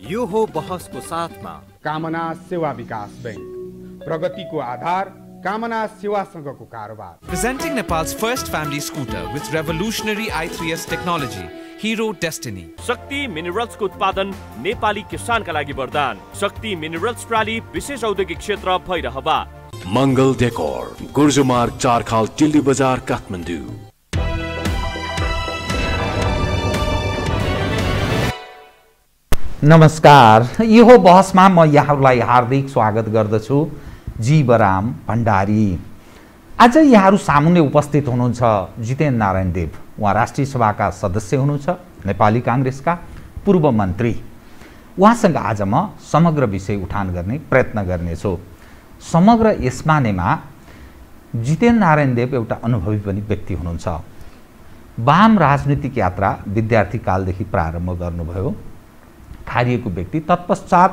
यो हो बहसको साथमा कामना सेवा विकास बैंक, प्रगतिको आधार कामना सेवासँगको कारोबार। Presenting Nepal's first family scooter with revolutionary i3s technology, Hero Destiny. शक्ति मिनरल्स को उत्पादन नेपाली किसानका लागि वरदान। शक्ति मिनरल्स प्राली विशेष औद्योगिक क्षेत्र भैरहवा। मंगल डेकोर, गुर्जमार्ग 4 खाल टिल्ली बजार काठमाडौँ। नमस्कार, यो बहसमा म यहाँहरूलाई हार्दिक स्वागत गर्दछु। जीवराम भण्डारी। आज यहाँहरू सामुन्ने उपस्थित हुनुहुन्छ जितेन्द्र नारायण देव। उहाँ राष्ट्रिय सभाका सदस्य हुनुहुन्छ, नेपाली काङ्ग्रेसका पूर्व मन्त्री। उहाँसँग आज म समग्र विषय उठान गर्ने प्रयत्न गर्नेछु। समग्र यसमानेमा जितेन्द्र नारायण देव एउटा अनुभवी पनि व्यक्ति हुनुहुन्छ। वाम राजनीतिक यात्रा विद्यार्थी कालदेखि प्रारम्भ गर्नुभयो। खारिएको व्यक्ति, तत्पश्चात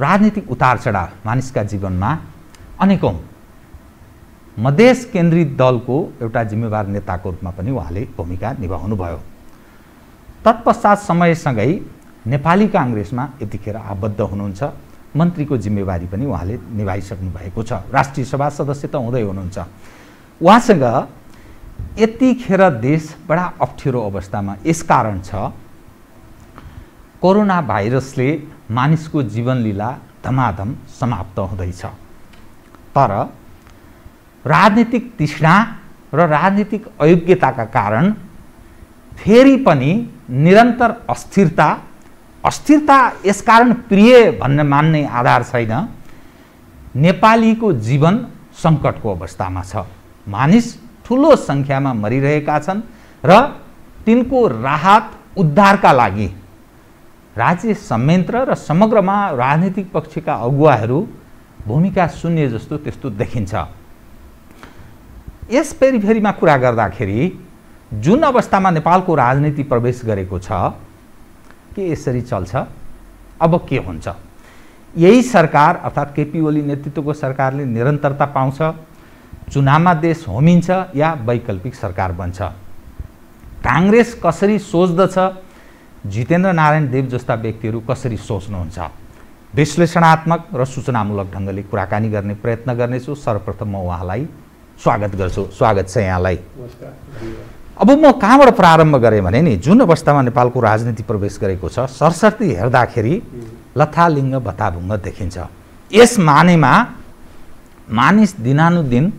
राजनीतिक उतार चढाव मानिसका जीवनमा अनेकौं मधेस केन्द्रित दलको एउटा जिम्मेवार नेताको रूपमा पनि उहाँले भूमिका निभाउनुभयो। तत्पश्चात समयसँगै नेपाली काङ्ग्रेसमा यतिखेर आबद्ध हुनुहुन्छ। मन्त्रीको जिम्मेवारी पनि उहाँले निभाइसक्नु भएको छ। राष्ट्रिय सभा सदस्य त हुँदै हुनुहुन्छ। उहाँसँग यतिखेर देश बडा अप्ठ्यारो अवस्थामा यसकारण छ, कोरोना भाइरसले मानिसको जीवन लीला धमाधम समाप्त हुँदैछ। तर राजनीतिक तृष्णा र राजनीतिक अयोग्यताका कारण फेरि पनि निरन्तर अस्थिरता यसकारण प्रिय भन्ने मान्ने आधार छैन। नेपालीको जीवन सङ्कटको अवस्थामा छ। मानिस ठुलो सङ्ख्यामा मरिरहेका छन् र तिनको राहत उद्धारका लागि राज्य संयन्त्र र समग्रमा राजनीतिक पक्षका अगुवाहरू भूमिका शून्य जस्तो त्यस्तो देखिन्छ। यस फेरिफेरीमा कुरा गर्दाखेरि जुन अवस्थामा नेपालको राजनीति प्रवेश गरेको छ, के यसरी चल्छ? अब के हुन्छ? यही सरकार अर्थात् केपी ओली नेतृत्वको सरकारले निरन्तरता पाउँछ, चुनावमा देश होमिन्छ या वैकल्पिक सरकार बन्छ? काङ्ग्रेस कसरी सोच्दछ? जितेन्द्र नारायण देव जस्ता व्यक्तिहरू कसरी सोच्नुहुन्छ? विश्लेषणात्मक र सूचनामूलक ढङ्गले कुराकानी गर्ने प्रयत्न गर्नेछु। सर्वप्रथम म उहाँलाई स्वागत गर्छु। स्वागत छ यहाँलाई। अब म कहाँबाट प्रारम्भ गरेँ भने नि, जुन अवस्थामा नेपालको राजनीति प्रवेश गरेको छ, सरसर्ती हेर्दाखेरि लथालिङ्ग भताभुङ्ग देखिन्छ। यस मानेमा मानिस दिनानुदिन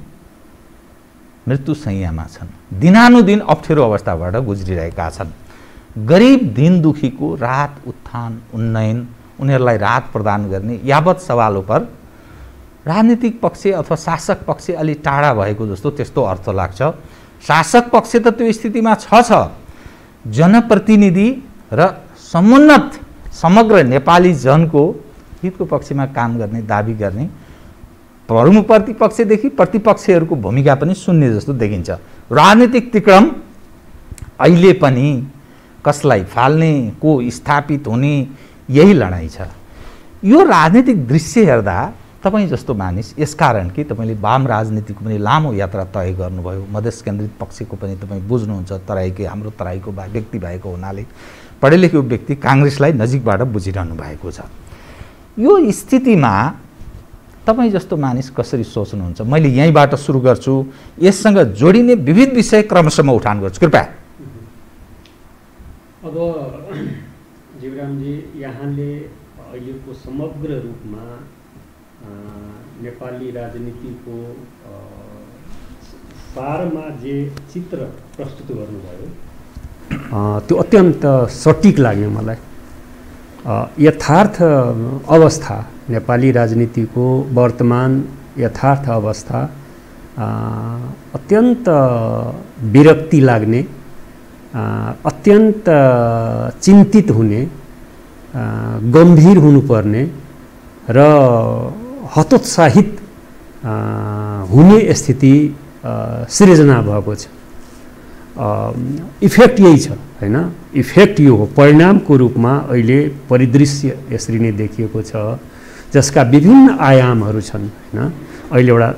मृत्युशैय्यामा छन्, दिनानुदिन अप्ठ्यारो अवस्थाबाट गुज्रिरहेका छन्। गरिब दिन दुखीको राहत, उत्थान, उन्नयन, उनीहरूलाई राहत प्रदान गर्ने यावत सवालों पर राजनीतिक पक्ष अथवा शासक पक्ष अलि टाढा भएको जस्तो त्यस्तो अर्थ लाग्छ। शासक पक्ष त त्यो स्थितिमा छ। जनप्रतिनिधि र समुन्नत समग्र नेपाली जनको हितको पक्षमा काम गर्ने, दाबी गर्ने प्रमुख प्रतिपक्षदेखि प्रतिपक्षहरूको भूमिका पनि शून्य जस्तो देखिन्छ। राजनीतिक तिक्रम अहिले पनि कसलाई फाल्ने, को स्थापित हुने, यही लडाईँ छ। यो राजनीतिक दृश्य हेर्दा तपाईँ जस्तो मानिस, यसकारण कि तपाईँले वाम राजनीतिको पनि लामो यात्रा तय गर्नुभयो, मधेस केन्द्रित पक्षको पनि तपाईँ बुझ्नुहुन्छ, तराईकै हाम्रो तराईको व्यक्ति भएको हुनाले पढेलेखेको व्यक्ति काङ्ग्रेसलाई नजिकबाट बुझिरहनु भएको छ। यो स्थितिमा तपाईँ जस्तो मानिस कसरी सोच्नुहुन्छ? मैले यहीँबाट सुरु गर्छु। यससँग जोडिने विविध विषय क्रमशः उठान गर्छु, कृपया। अब जीवरामजी, यहाँले अहिलेको समग्र रूपमा नेपाली राजनीतिको सारमा जे चित्र प्रस्तुत गर्नुभयो त्यो अत्यन्त सटिक लाग्यो मलाई। यथार्थ अवस्था, नेपाली राजनीतिको वर्तमान यथार्थ अवस्था अत्यन्त विरक्ति लाग्ने, अत्यन्त चिन्तित हुने, गम्भीर हुनुपर्ने र हतोत्साहित हुने स्थिति सृजना भएको छ। इफेक्ट यही छ, हैन? इफेक्ट यो हो। परिणामको रूपमा अहिले परिदृश्य यसरी नै देखिएको छ, जसका विभिन्न आयामहरू छन्, हैन? अहिले एउटा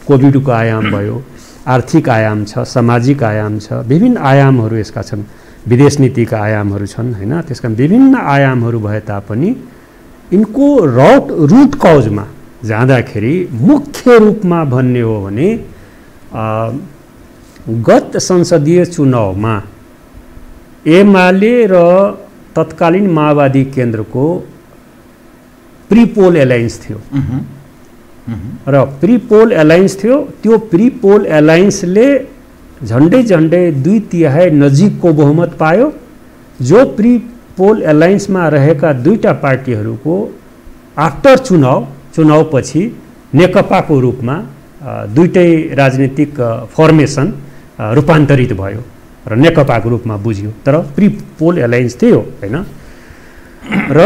कोभिडको आयाम भयो, आर्थिक आयाम छ, सामाजिक आयाम छ, विभिन्न आयामहरू यसका छन्। विदेश नीतिका आयामहरू छन् हैन, त्यसका विभिन्न आयामहरू भए तापनि यिनको रुट कजमा जाँदाखेरि मुख्य रूपमा भन्ने हो भने गत संसदीय चुनावमा एमाले र तत्कालीन माओवादी केन्द्रको प्रिपोल एलायन्स थियो र प्रिपोल एलायन्स थियो। त्यो प्रिपोल एलायन्सले झन्डै 2/3 नजिकको बहुमत पायो। जो प्रिपोल एलायन्समा रहेका दुईटा पार्टीहरूको आफ्टर चुनावपछि नेकपाको रूपमा दुईटै राजनीतिक फर्मेसन रूपान्तरित भयो र नेकपाको रूपमा बुझ्यो, तर प्रिपोल एलायन्स थियो हैन। र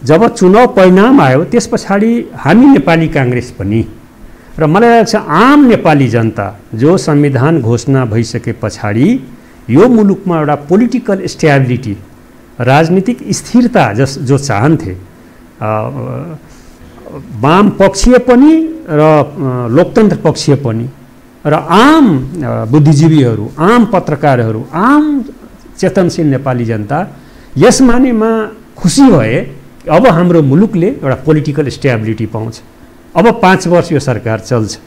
जब चुनाव परिणाम आयो त्यस पछाडि हामी नेपाली काङ्ग्रेस पनि र मलाई लाग्छ आम नेपाली जनता जो संविधान घोषणा भइसके पछाडि यो मुलुकमा एउटा पोलिटिकल स्टेबिलिटी, राजनीतिक स्थिरता जो चाहन्थे, वाम पक्षीय पनि र लोकतन्त्र पक्षीय पनि र आम बुद्धिजीवीहरू, आम पत्रकारहरू, आम चेतनशील नेपाली जनता यस मानेमा खुसी भए अब हाम्रो मुलुकले एउटा पोलिटिकल स्टेबिलिटी पाउँछ। अब 5 वर्ष यो सरकार चल्छ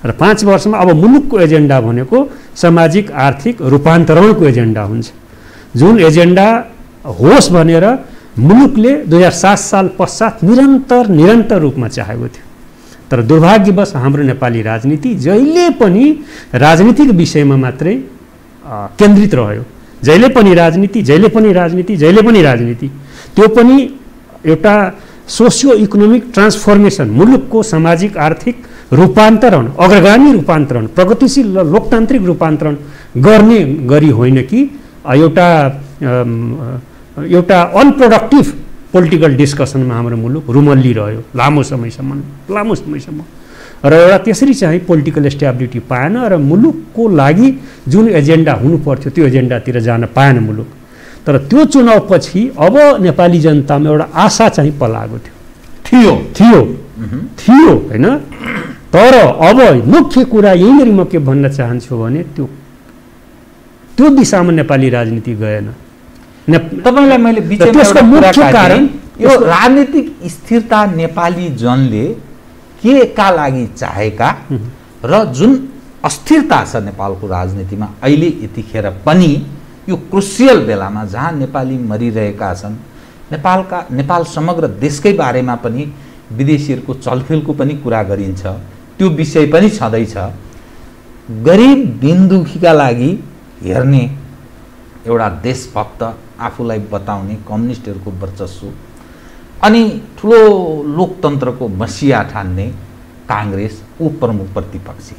र 5 वर्षमा अब मुलुकको एजेन्डा भनेको सामाजिक आर्थिक रूपान्तरणको एजेन्डा हुन्छ, जुन एजेन्डा होस् भनेर मुलुकले 2007 साल पश्चात निरन्तर रूपमा चाहेको थियो। तर दुर्भाग्यवश हाम्रो नेपाली राजनीति जहिले पनि राजनीतिक विषयमा मात्रै केन्द्रित रह्यो। जहिले पनि राजनीति, त्यो पनि एउटा सोसियो इकोनोमिक ट्रान्सफर्मेसन, मुलुकको सामाजिक आर्थिक रूपान्तरण, अग्रगामी रूपान्तरण, प्रगतिशील र लोकतान्त्रिक रूपान्तरण गर्ने गरी होइन कि एउटा अनप्रोडक्टिभ पोलिटिकल डिस्कसनमा हाम्रो मुलुक रुमल्लिरह्यो लामो समयसम्म र एउटा त्यसरी चाहिँ पोलिटिकल स्टेबिलिटी पाएन र मुलुकको लागि जुन एजेन्डा हुनुपर्थ्यो त्यो एजेन्डातिर जान पाएन मुलुक। तर त्यो चुनावपछि अब नेपाली जनतामा एउटा आशा चाहिँ पलाएको थियो हैन। तर अब मुख्य कुरा यहीँनिर म के भन्न चाहन्छु भने त्यो दिशामा नेपाली राजनीति गएन। तपाईलाई मैले बिचमा त्यसको मुख्य कारण यो राजनीतिक स्थिरता नेपाली जनले के का लागि चाहेका र जुन अस्थिरता छ नेपालको राजनीतिमा अहिले यतिखेर पनि यो क्रुसियल बेलामा जहाँ नेपाली मरिरहेका छन्, नेपाल समग्र देशकै बारेमा पनि विदेशीहरूको चलखेलको पनि कुरा गरिन्छ, त्यो विषय पनि छँदैछ। गरिब दिनदुखीका लागि हेर्ने एउटा देशभक्त, आफूलाई बताउने कम्युनिस्टहरूको वर्चस्व अनि ठुलो लोकतन्त्रको मसिया ठान्ने काङ्ग्रेस ऊ प्रमुख प्रतिपक्षी।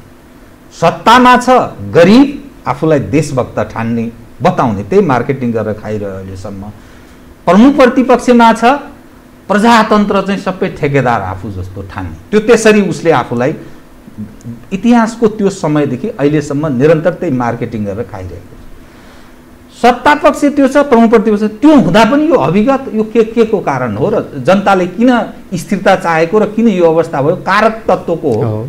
सत्तामा छ गरिब, आफूलाई देशभक्त ठान्ने बताउने, त्यही मार्केटिङ गरेर खाइरह्यो अहिलेसम्म। प्रमुख प्रतिपक्षमा छ प्रजातन्त्र चाहिँ सबै ठेकेदार आफू जस्तो ठान्ने, त्यो त्यसरी उसले आफूलाई इतिहासको त्यो समयदेखि अहिलेसम्म निरन्तर त्यही मार्केटिङ गरेर खाइरहेको। सत्ता पक्ष त्यो छ, प्रमुख प्रतिपक्ष त्यो हुँदा पनि यो अभिगत यो के को कारण हो र जनताले किन स्थिरता चाहेको र किन यो अवस्था भयो, कारक तत्त्वको हो।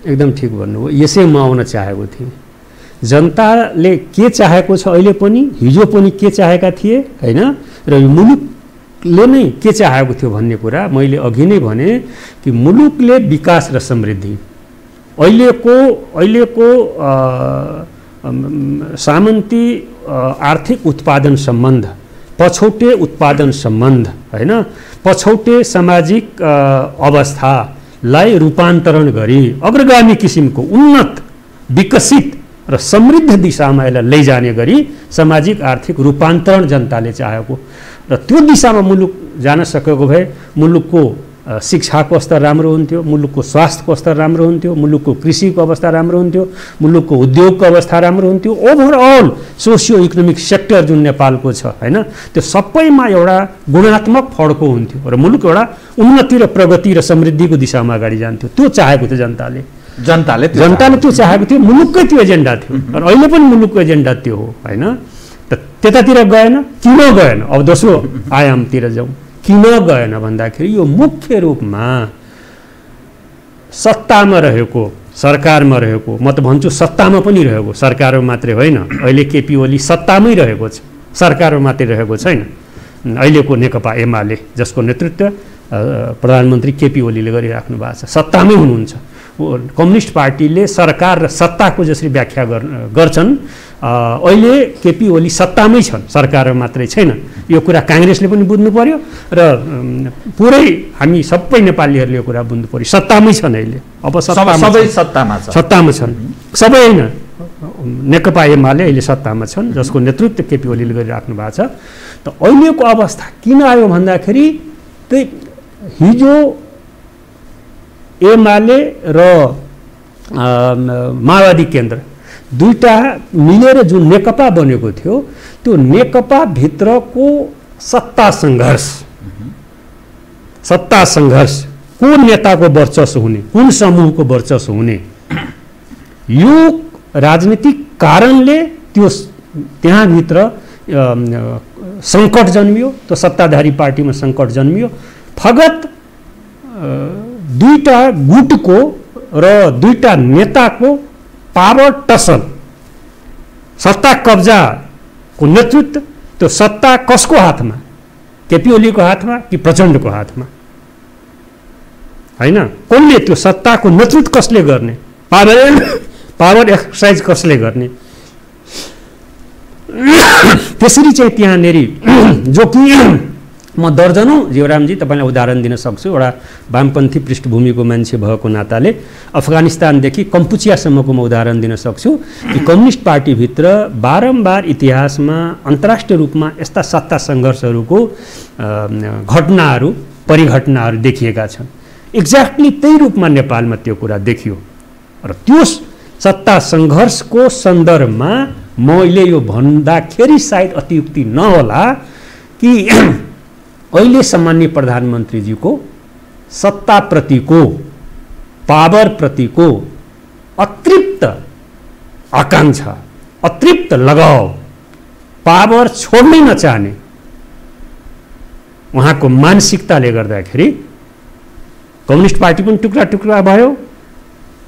एकदम ठिक भन्नुभयो, यसै म आउन चाहेको थिएँ। जनताले के चाहेको छ अहिले पनि, हिजो पनि के चाहेका थिए हैन, र मुलुकले नै के चाहेको थियो भन्ने कुरा मैले अघि नै भने कि मुलुकले विकास र समृद्धि, अहिलेको सामन्ती आर्थिक उत्पादन सम्बन्ध, पछौटे उत्पादन सम्बन्ध हैन, पछौटे सामाजिक अवस्थालाई रूपान्तरण गरी अग्रगामी किसिमको उन्नत, विकसित र समृद्ध दिशामा यसलाई लैजाने गरी सामाजिक आर्थिक रूपान्तरण जनताले चाहेको र त्यो दिशामा मुलुक जान सकेको भए मुलुकको शिक्षाको स्तर राम्रो हुन्थ्यो, मुलुकको स्वास्थ्यको स्तर राम्रो हुन्थ्यो, मुलुकको कृषिको अवस्था राम्रो हुन्थ्यो, मुलुकको उद्योगको अवस्था राम्रो हुन्थ्यो। ओभरअल सोसियो इकोनोमिक सेक्टर जुन नेपालको छ हैन, त्यो सबैमा एउटा गुणात्मक फड्को हुन्थ्यो र मुलुक एउटा उन्नति र प्रगति र समृद्धिको दिशामा अगाडि जान्थ्यो। त्यो चाहेको थियो जनताले त्यो चाहेको थियो, मुलुककै त्यो एजेन्डा थियो र अहिले पनि मुलुकको एजेन्डा त्यो हो हैन। त्यतातिर गएन, किन गएन? अब दोस्रो आयामतिर जाउँ, किन गएन भन्दाखेरि यो मुख्य रूपमा सत्तामा रहेको सरकारमा रहेको, म त भन्छु सत्तामा पनि रहेको, सरकारमा मात्रै होइन। अहिले केपी ओली सत्तामै रहेको छ, सरकारमा मात्रै रहेको छैन। अहिलेको नेकपा एमाले जसको नेतृत्व प्रधानमन्त्री केपी ओलीले गरिराख्नु भएको छ, सत्तामै हुनुहुन्छ। कम्युनिस्ट पार्टीले सरकार र सत्ताको जसरी व्याख्या गर्छन्, अहिले केपी ओली सत्तामै छन्, सरकारमा मात्रै छैन। यो कुरा काङ्ग्रेसले पनि बुझ्नु पर्यो र पुरै हामी सबै नेपालीहरूले यो कुरा बुझ्नु पर्यो। सत्तामै छन् अहिले, अब सबै सत्तामा छन्, सबै होइन, नेकपा एमाले अहिले सत्तामा छन्, जसको नेतृत्व केपी ओलीले गरिराख्नु भएको छ। त अहिलेको अवस्था किन आयो भन्दाखेरि त्यही हिजो एमाले र माओवादी केन्द्र दुईटा मिलेर जुन नेकपा बनेको थियो, त्यो नेकपा भित्रको सत्ता सङ्घर्ष कुन नेताको वर्चस्व हुने, कुन समूहको वर्चस्व हुने, यो राजनीतिक कारणले त्यो त्यहाँभित्र सङ्कट जन्मियो। त्यो सत्ताधारी पार्टीमा सङ्कट जन्मियो। फगत दुईटा गुटको र दुईटा नेताको पावर टसल, सत्ता कब्जाको नेतृत्व, त्यो सत्ता कसको हातमा, केपी ओलीको हातमा कि प्रचण्डको हातमा? होइन, कसले त्यो सत्ताको नेतृत्व कसले गर्ने, पावर एक्सर्साइज कसले गर्ने? त्यसरी चाहिँ त्यहाँनिर जो कि म दर्जनौँ जीवरामजी तपाईँलाई उदाहरण दिन सक्छु। एउटा वामपन्थी पृष्ठभूमिको मान्छे भएको नाताले अफगानिस्तानदेखि कम्पुचियासम्मको म उदाहरण दिन सक्छु कि कम्युनिस्ट पार्टीभित्र बारम्बार इतिहासमा अन्तर्राष्ट्रिय रूपमा यस्ता सत्ता सङ्घर्षहरूको घटनाहरू, परिघटनाहरू देखिएका छन्। एक्ज्याक्टली त्यही रूपमा नेपालमा त्यो कुरा देखियो र त्यो सत्ता सङ्घर्षको सन्दर्भमा मैले यो भन्दाखेरि सायद अतियुक्ति नहोला कि अहिले सामान्य प्रधानमन्त्रीजीको सत्ताप्रतिको, पावरप्रतिको अतृप्त आकाङ्क्षा, अतृप्त लगाव, पावर छोड्नै नचाहने उहाँको मानसिकताले गर्दाखेरि कम्युनिस्ट पार्टी पनि टुक्रा टुक्रा भयो,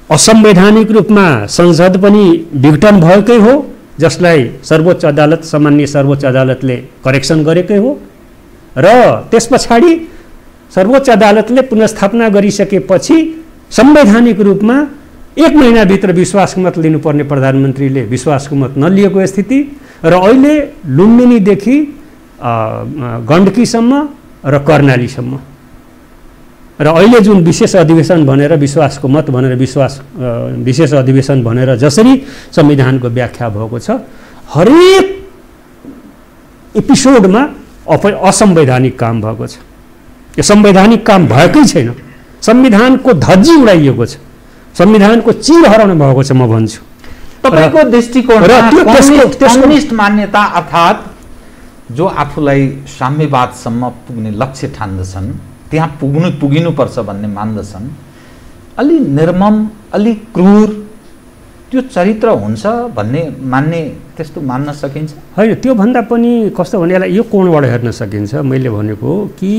असंवैधानिक रूपमा संसद पनि विघटन भएकै हो, जसलाई सर्वोच्च अदालत, सामान्य सर्वोच्च अदालतले करेक्सन गरेकै हो र त्यस पछाडि सर्वोच्च अदालतले पुनर्स्थापना गरिसकेपछि संवैधानिक रूपमा 1 महिनाभित्र विश्वासको मत लिनुपर्ने प्रधानमन्त्रीले विश्वासको मत नलिएको स्थिति र अहिले लुम्बिनीदेखि गण्डकीसम्म र कर्णालीसम्म र अहिले जुन विशेष अधिवेशन भनेर विश्वासको मत भनेर विशेष अधिवेशन भनेर जसरी संविधानको व्याख्या भएको छ, हरेक एपिसोडमा असंवैधानिक काम भएको छ। यो संवैधानिक काम भएकै छैन, संविधानको धज्जी उडाइएको छ, संविधानको चिर हराउनु भएको छ। म भन्छु तपाईको दृष्टिकोणमा कम्युनिस्ट मान्यता अर्थात् जो आफूलाई साम्यवादसम्म पुग्ने लक्ष्य ठान्दछन्, त्यहाँ पुगिनुपर्छ भन्ने मान्दछन्, अलि निर्मम, अलि क्रूर त्यो चरित्र हुन्छ भन्ने मान्ने, त्यस्तो मान्न सकिन्छ? होइन, त्यो भन्दा पनि कस्तो भने यसलाई यो कोणबाट हेर्न सकिन्छ। मैले भनेको कि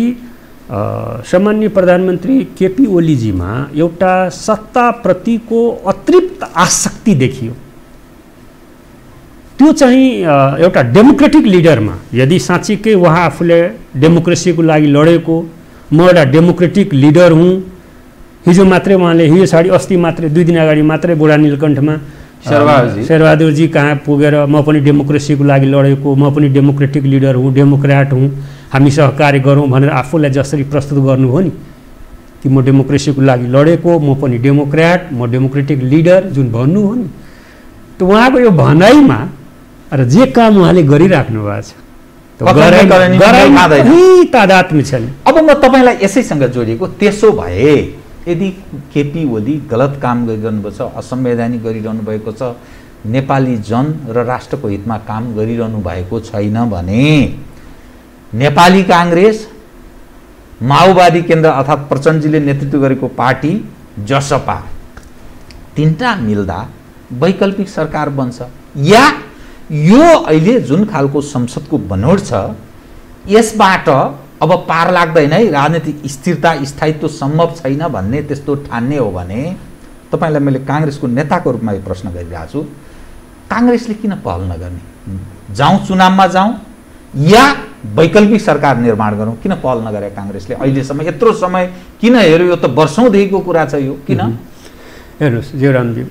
सामान्य प्रधानमन्त्री केपी ओलीजीमा एउटा सत्ताप्रतिको अतृप्त आसक्ति देखियो। त्यो चाहिँ एउटा डेमोक्रेटिक लिडरमा, यदि साँच्चीकै उहाँ आफूले डेमोक्रेसीको लागि लडेको, म एउटा डेमोक्रेटिक लिडर हुँ, हिजो मात्रै उहाँले, हिजो छाडी अस्ति मात्रै 2 दिन अगाडि मात्रै बुढा नीलकण्ठमा शेरबहादुरजी कहाँ पुगेर म पनि डेमोक्रेसीको लागि लडेको, म पनि डेमोक्रेटिक लिडर हुँ, डेमोक्र्याट हुँ, हामी सहकार्य गरौँ भनेर आफूलाई जसरी प्रस्तुत गर्नुभयो नि कि म डेमोक्रेसीको लागि लडेको, म पनि डेमोक्र्याट, म डेमोक्रेटिक लिडर जुन भन्नुभयो नि, त उहाँको यो भनाइमा र जे काम उहाँले गरिराख्नु भएको छ तादात्म्य छैन। अब म तपाईँलाई यसैसँग जोडिएको, त्यसो भए यदि केपी ओली गलत काम गरिरहनु भएको छ, असंवैधानिक गरिरहनु भएको छ, नेपाली जन र राष्ट्रको हितमा काम गरिरहनु भएको छैन भने नेपाली काङ्ग्रेस, माओवादी केन्द्र अर्थात् प्रचण्डजीले नेतृत्व गरेको पार्टी, जसपा, तीनटा मिल्दा वैकल्पिक सरकार बन्छ या यो अहिले जुन खालको संसदको बनोट छ यसबाट अब पार लाग्दैन है, राजनीतिक स्थिरता, स्थायित्व सम्भव छैन भन्ने त्यस्तो ठान्ने हो भने तपाईलाई मैले काङ्ग्रेसको नेताको रूपमा यो प्रश्न गरिरहेको छु, काङ्ग्रेसले किन पहल नगर्ने? जाउँ चुनावमा जाउँ या वैकल्पिक सरकार निर्माण गरौँ, किन पहल नगरे काङ्ग्रेसले अहिलेसम्म? यत्रो समय किन हेर्यो? यो त वर्षौँदेखिको कुरा छ यो, किन? हेर्नुहोस् जीवरामजी,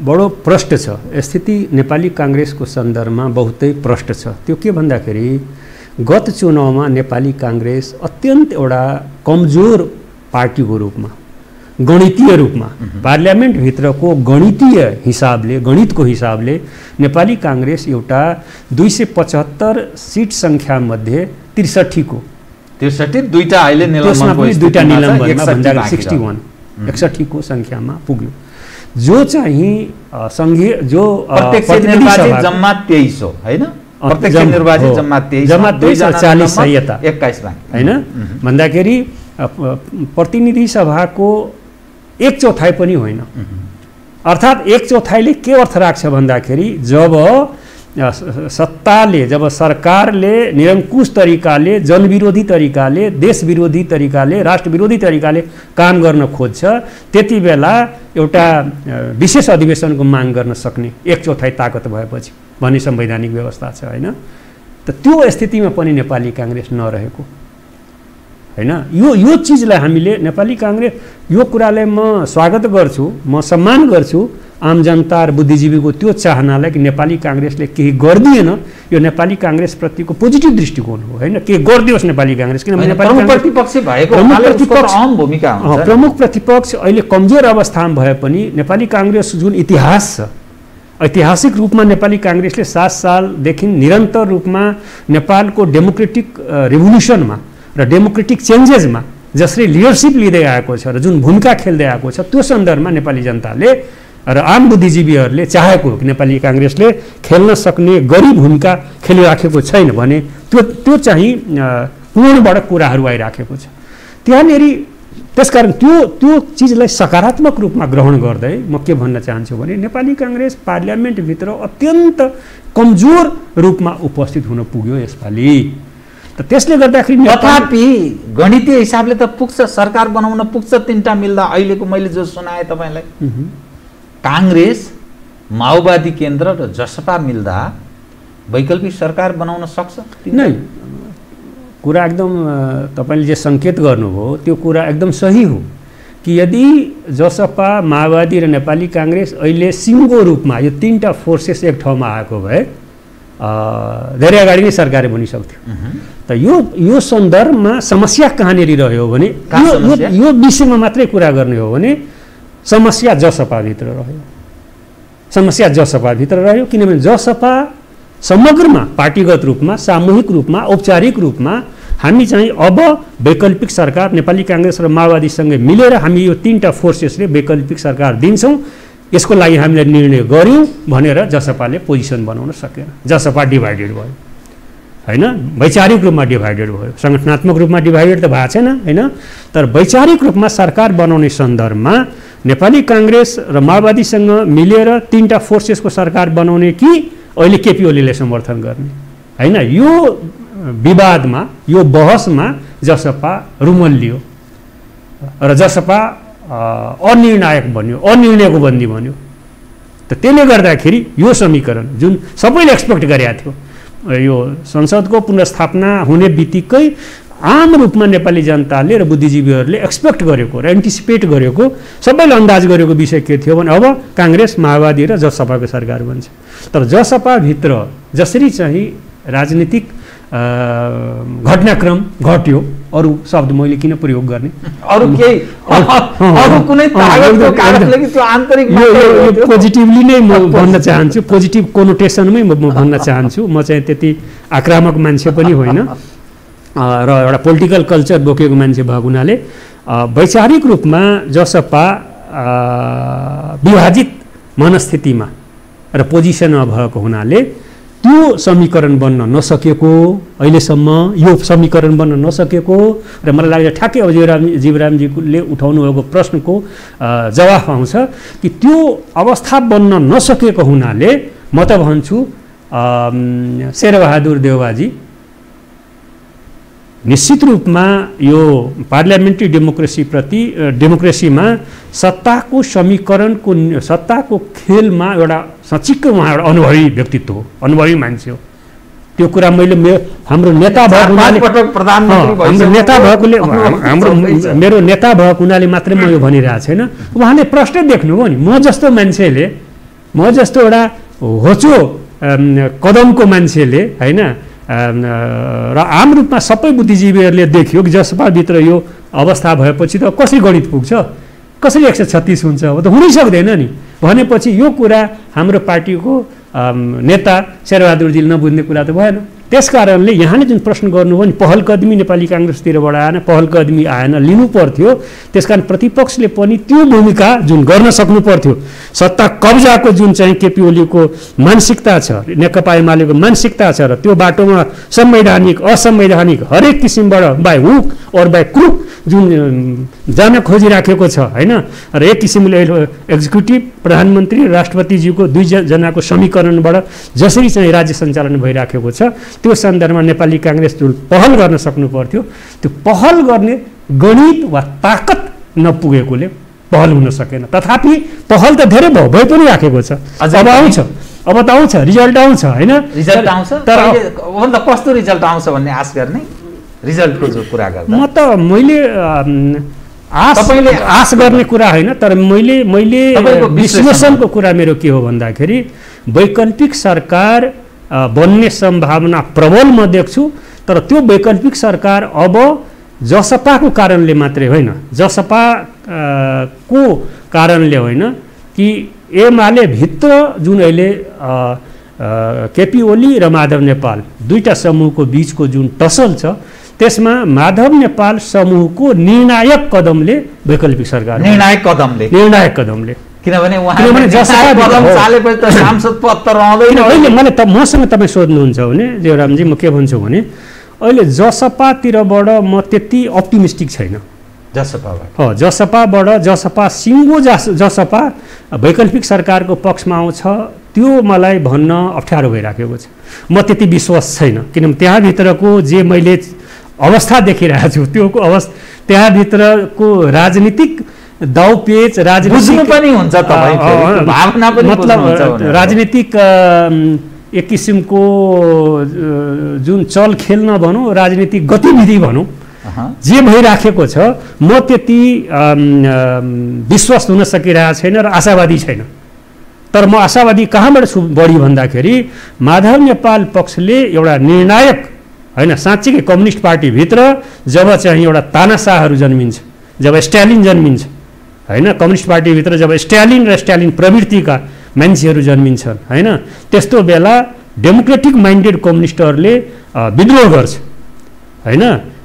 बडो प्रष्ट छ स्थिति नेपाली काङ्ग्रेसको सन्दर्भमा, बहुतै प्रष्ट छ। त्यो के भन्दाखेरि गत चुनावमा नेपाली काङ्ग्रेस अत्यन्त एउटा कमजोर पार्टीको रूपमा, गणितीय रूपमा, पार्लियामेन्टभित्रको गणितीय हिसाबले, गणितको हिसाबले नेपाली काङ्ग्रेस एउटा 275 सिट सङ्ख्यामध्ये 63 दुईटा अहिले त्यसमा पनि दुईटा निलम्बनमा भन्दा 61 को सङ्ख्यामा पुग्यो। जो चाहिँ सङ्घीय जो प्रत्यक्ष निर्वाचित जम्मा 23 हो हैन? प्रत्यक्ष निर्वाचित जम्मा 23 और 40 सयता 21 बाँकी हैन भन्दाखेरि प्रतिनिधि सभाको 1/4 पनि होइन। अर्थात् 1/4ले के अर्थ राख्छ भन्दाखेरि जब सत्ताले, जब सरकारले निरङ्कुश तरिकाले, जनविरोधी तरिकाले, देश विरोधी तरिकाले, राष्ट्र विरोधी तरिकाले काम गर्न खोज्छ, त्यति बेला एउटा विशेष अधिवेशनको माग गर्न सक्ने 1/4 ताकत भएपछि भन्ने संवैधानिक व्यवस्था छ हैन? त त्यो स्थितिमा पनि नेपाली काङ्ग्रेस नरहेको हैन? यो चिजलाई हामीले नेपाली काङ्ग्रेस, यो कुरालाई म स्वागत गर्छु, म सम्मान गर्छु आम जनता र बुद्धिजीवीको त्यो चाहनालाई कि नेपाली काङ्ग्रेसले केही गरिदिएन। यो नेपाली काङ्ग्रेस प्रतिको पोजिटिभ दृष्टिकोण हो हैन? के गरिदियोस् नेपाली काङ्ग्रेस, किनभने नेपाली प्रतिपक्ष भएको हुनाले उसको अहम भूमिका हुन्छ। प्रमुख प्रतिपक्ष अहिले कमजोर अवस्थामा भए पनि नेपाली काङ्ग्रेस जुन इतिहास छ, ऐतिहासिक रूपमा नेपाली काङ्ग्रेसले 7 सालदेखि निरन्तर रूपमा नेपालको डेमोक्रेटिक रिभोल्युसनमा र डेमोक्रेटिक चेन्जेसमा जसरी लिडरसिप लिँदै आएको छ र जुन भूमिका खेल्दै आएको छ, त्यो सन्दर्भमा नेपाली जनताले र आम बुद्धिजीवीहरूले चाहेको कि नेपाली काङ्ग्रेसले खेल्न सक्ने गरी भूमिका खेलिराखेको छैन भने त्यो चाहिँ पूर्णबाट कुराहरू आइराखेको छ त्यहाँनेरि। त्यसकारण त्यो चिजलाई सकारात्मक रूपमा ग्रहण गर्दै म के भन्न चाहन्छु भने नेपाली काङ्ग्रेस पार्लियामेन्टभित्र अत्यन्त कमजोर रूपमा उपस्थित हुन पुग्यो यसपालि। त त्यसले गर्दाखेरि तथापि गणितीय हिसाबले त पुग्छ, सरकार बनाउन पुग्छ, 3टा मिल्दा। अहिलेको मैले जो सुनाएँ तपाईँलाई, काङ्ग्रेस, माओवादी केन्द्र र जसपा मिल्दा वैकल्पिक सरकार बनाउन सक्छ? नै, कुरा एकदम तपाईँले जे सङ्केत गर्नुभयो त्यो कुरा एकदम सही हो कि यदि जसपा, माओवादी र नेपाली काङ्ग्रेस अहिले सिङ्गो रूपमा यो 3टा फोर्सेस एक ठाउँमा आएको भए धेरै अगाडि नै सरकार बनिसक्थ्यो। त यो सन्दर्भमा समस्या कहाँनिर रह्यो भने, यो विषयमा मात्रै कुरा गर्ने हो भने समस्या जसपाभित्र रह्यो, समस्या जसपाभित्र रह्यो। किनभने जसपा समग्रमा, पार्टीगत रूपमा, सामूहिक रूपमा, औपचारिक रूपमा हामी चाहिँ अब वैकल्पिक सरकार नेपाली काङ्ग्रेस र माओवादीसँगै मिलेर हामी यो 3टा फोर्सेसले वैकल्पिक सरकार दिन्छौँ, यसको लागि हामीले निर्णय गऱ्यौँ भनेर जसपाले पोजिसन बनाउन सकेन। जसपा डिभाइडेड भयो हैन? वैचारिक रूपमा डिभाइडेड भयो, सङ्गठनात्मक रूपमा डिभाइडेड त भएको छैन हैन? तर वैचारिक रूपमा सरकार बनाउने सन्दर्भमा नेपाली काङ्ग्रेस र माओवादीसँग मिलेर 3टा फोर्सेसको सरकार बनाउने कि अहिले केपी ओलीले समर्थन गर्ने हैन? यो विवादमा, यो बहसमा जसपा रुमल्लियो र जसपा अनिर्णायक बन्यो, अनिर्णयको बन्दी बन्यो। त त्यसले गर्दाखेरि यो समीकरण जुन सबैले एक्सपेक्ट गरेका थियो, यो संसदको पुनर्स्थापना हुने बित्तिकै आम रूपमा नेपाली जनताले र बुद्धिजीवीहरूले एक्सपेक्ट गरेको र एन्टिसिपेट गरेको, सबैले अन्दाज गरेको विषय के थियो भने अब काङ्ग्रेस, माओवादी र जसपाको सरकार बन्छ। तर जसपाभित्र जसरी चाहिँ राजनीतिक घटनाक्रम घट्यो, अरू शब्द मैले किन प्रयोग गर्ने, अरू केही अरू कुनै तागतको कारणले कि त्यो आन्तरिक यो पोजिटिभली नै म भन्न चाहन्छु, पोजिटिभ कोनोटेसनमै म भन्न चाहन्छु। म चाहिँ त्यति आक्रामक मान्छे पनि होइन र एउटा पोलिटिकल कल्चर बोकेको मान्छे भएको हुनाले वैचारिक रूपमा जसपा विभाजित मनस्थितिमा र पोजिसनमा भएको हुनाले त्यो समीकरण बन्न नसकेको, अहिलेसम्म यो समीकरण बन्न नसकेको र मलाई लाग्छ ठ्याक्कै अब जीवरामजीले उठाउनु भएको प्रश्नको जवाफ आउँछ कि त्यो अवस्था बन्न नसकेको हुनाले म त भन्छु शेरबहादुर देउवाजी निश्चित रूपमा यो पार्लियामेन्ट्री डेमोक्रेसीमा सत्ताको समीकरणको सत्ताको खेलमा एउटा साँच्चीकै उहाँ एउटा अनुभवी व्यक्तित्व हो, अनुभवी मान्छे हो। त्यो कुरा मैले हाम्रो नेता भएको हुनाले हाम्रो नेता भएकोले मेरो नेता भएको हुनाले मात्रै म यो भनिरहेको छैन। उहाँले प्रश्न देख्नुभयो नि, म जस्तो मान्छेले, म जस्तो एउटा होचो कदमको मान्छेले होइन र आम रूपमा सबै बुद्धिजीवीहरूले देख्यो कि जसपाभित्र यो अवस्था भएपछि त कसरी गणित पुग्छ, कसरी 136 हुन्छ, अब त हुनै सक्दैन नि भनेपछि यो कुरा हाम्रो पार्टीको नेता शेरबहादुरजीले नबुझ्ने कुरा त भएन। त्यसकारणले यहाँले जुन प्रश्न गर्नुभयो नि, पहल कदमी नेपाली काङ्ग्रेसतिरबाट आएन, पहल कदमी आएन, लिनु पर्थ्यो। त्यसकारण प्रतिपक्षले पनि त्यो भूमिका जुन गर्न सक्नु पर्थ्यो, सत्ता कब्जाको जुन चाहिँ केपी ओलीको मानसिकता छ, नेकपा एमालेको मानसिकता छ, र त्यो बाटोमा संवैधानिक असंवैधानिक हरेक किसिमबाट बाई हुक और बाई क्रुक जुन जान खोजिराखेको छ होइन, र एक किसिमले एक्जिक्युटिभ प्रधानमन्त्री राष्ट्रपतिज्यूको दुईजनाको समीकरणबाट जसरी चाहिँ राज्य सञ्चालन भइराखेको छ, त्यो सन्दर्भमा नेपाली काङ्ग्रेस जुन पहल गर्न सक्नु पर्थ्यो, त्यो पहल गर्ने गणित वा ताकत नपुगेकोले पहल हुन सकेन। तथापि पहल त धेरै भइ पनि राखेको छ, अब आउँछ, अब त आउँछ, रिजल्ट आउँछ होइन, रिजल्ट आउँछ। तर कस्तो रिजल्ट आउँछ भन्ने आश गर्ने, रिजल्टको जो कुरा गर्दा म त मैले आश गर्ने कुरा होइन, तर मैले विश्लेषणको कुरा मेरो के हो भन्दाखेरि वैकल्पिक सरकार बन्ने सम्भावना प्रबल म देख्छु। तर त्यो वैकल्पिक सरकार अब जसपाको कारणले मात्रै होइन, जसपा को कारणले होइन कि एमाले भित्र जुन अहिले केपी ओली र माधव नेपाल दुईटा समूहको बिचको जुन टसल छ, त्यसमा माधव नेपाल समूहको निर्णायक कदमले वैकल्पिक सरकार निर्णायक कदमले किनभने मलाई मसँग तपाईँ सोध्नुहुन्छ भने देवरामजी, म के भन्छु भने अहिले जसपातिरबाट म त्यति अप्टिमिस्टिक छैन। जसपा सिङ्गो जसपा वैकल्पिक सरकारको पक्षमा आउँछ, त्यो मलाई भन्न अप्ठ्यारो भइराखेको छ। म त्यति विश्वास छैन, किनभने त्यहाँभित्रको जे मैले अवस्था देखिरहेको छु, त्यो त्यहाँभित्रको राजनीतिक दाउपेच, राजनीतिक पनि हुन्छ, भावना पनि मतलब राजनीतिक एक किसिमको जुन चल खेल नभनौँ, राजनीतिक गतिविधि भनौँ, जे भइराखेको छ, म त्यति विश्वास हुन सकिरहेको छैन र आशावादी छैन। तर म आशावादी कहाँबाट छु बढी भन्दाखेरि माधव नेपाल पक्षले एउटा निर्णायक होइन, साँच्चीकै कम्युनिस्ट पार्टीभित्र जब चाहिँ एउटा तानाशाहहरू जन्मिन्छ, जब स्ट्यालिन जन्मिन्छ होइन, कम्युनिस्ट पार्टीभित्र जब स्ट्यालिन र स्ट्यालिन प्रवृत्तिका मान्छेहरू जन्मिन्छन् होइन, त्यस्तो बेला डेमोक्रेटिक माइन्डेड कम्युनिस्टहरूले विद्रोह गर्छ होइन,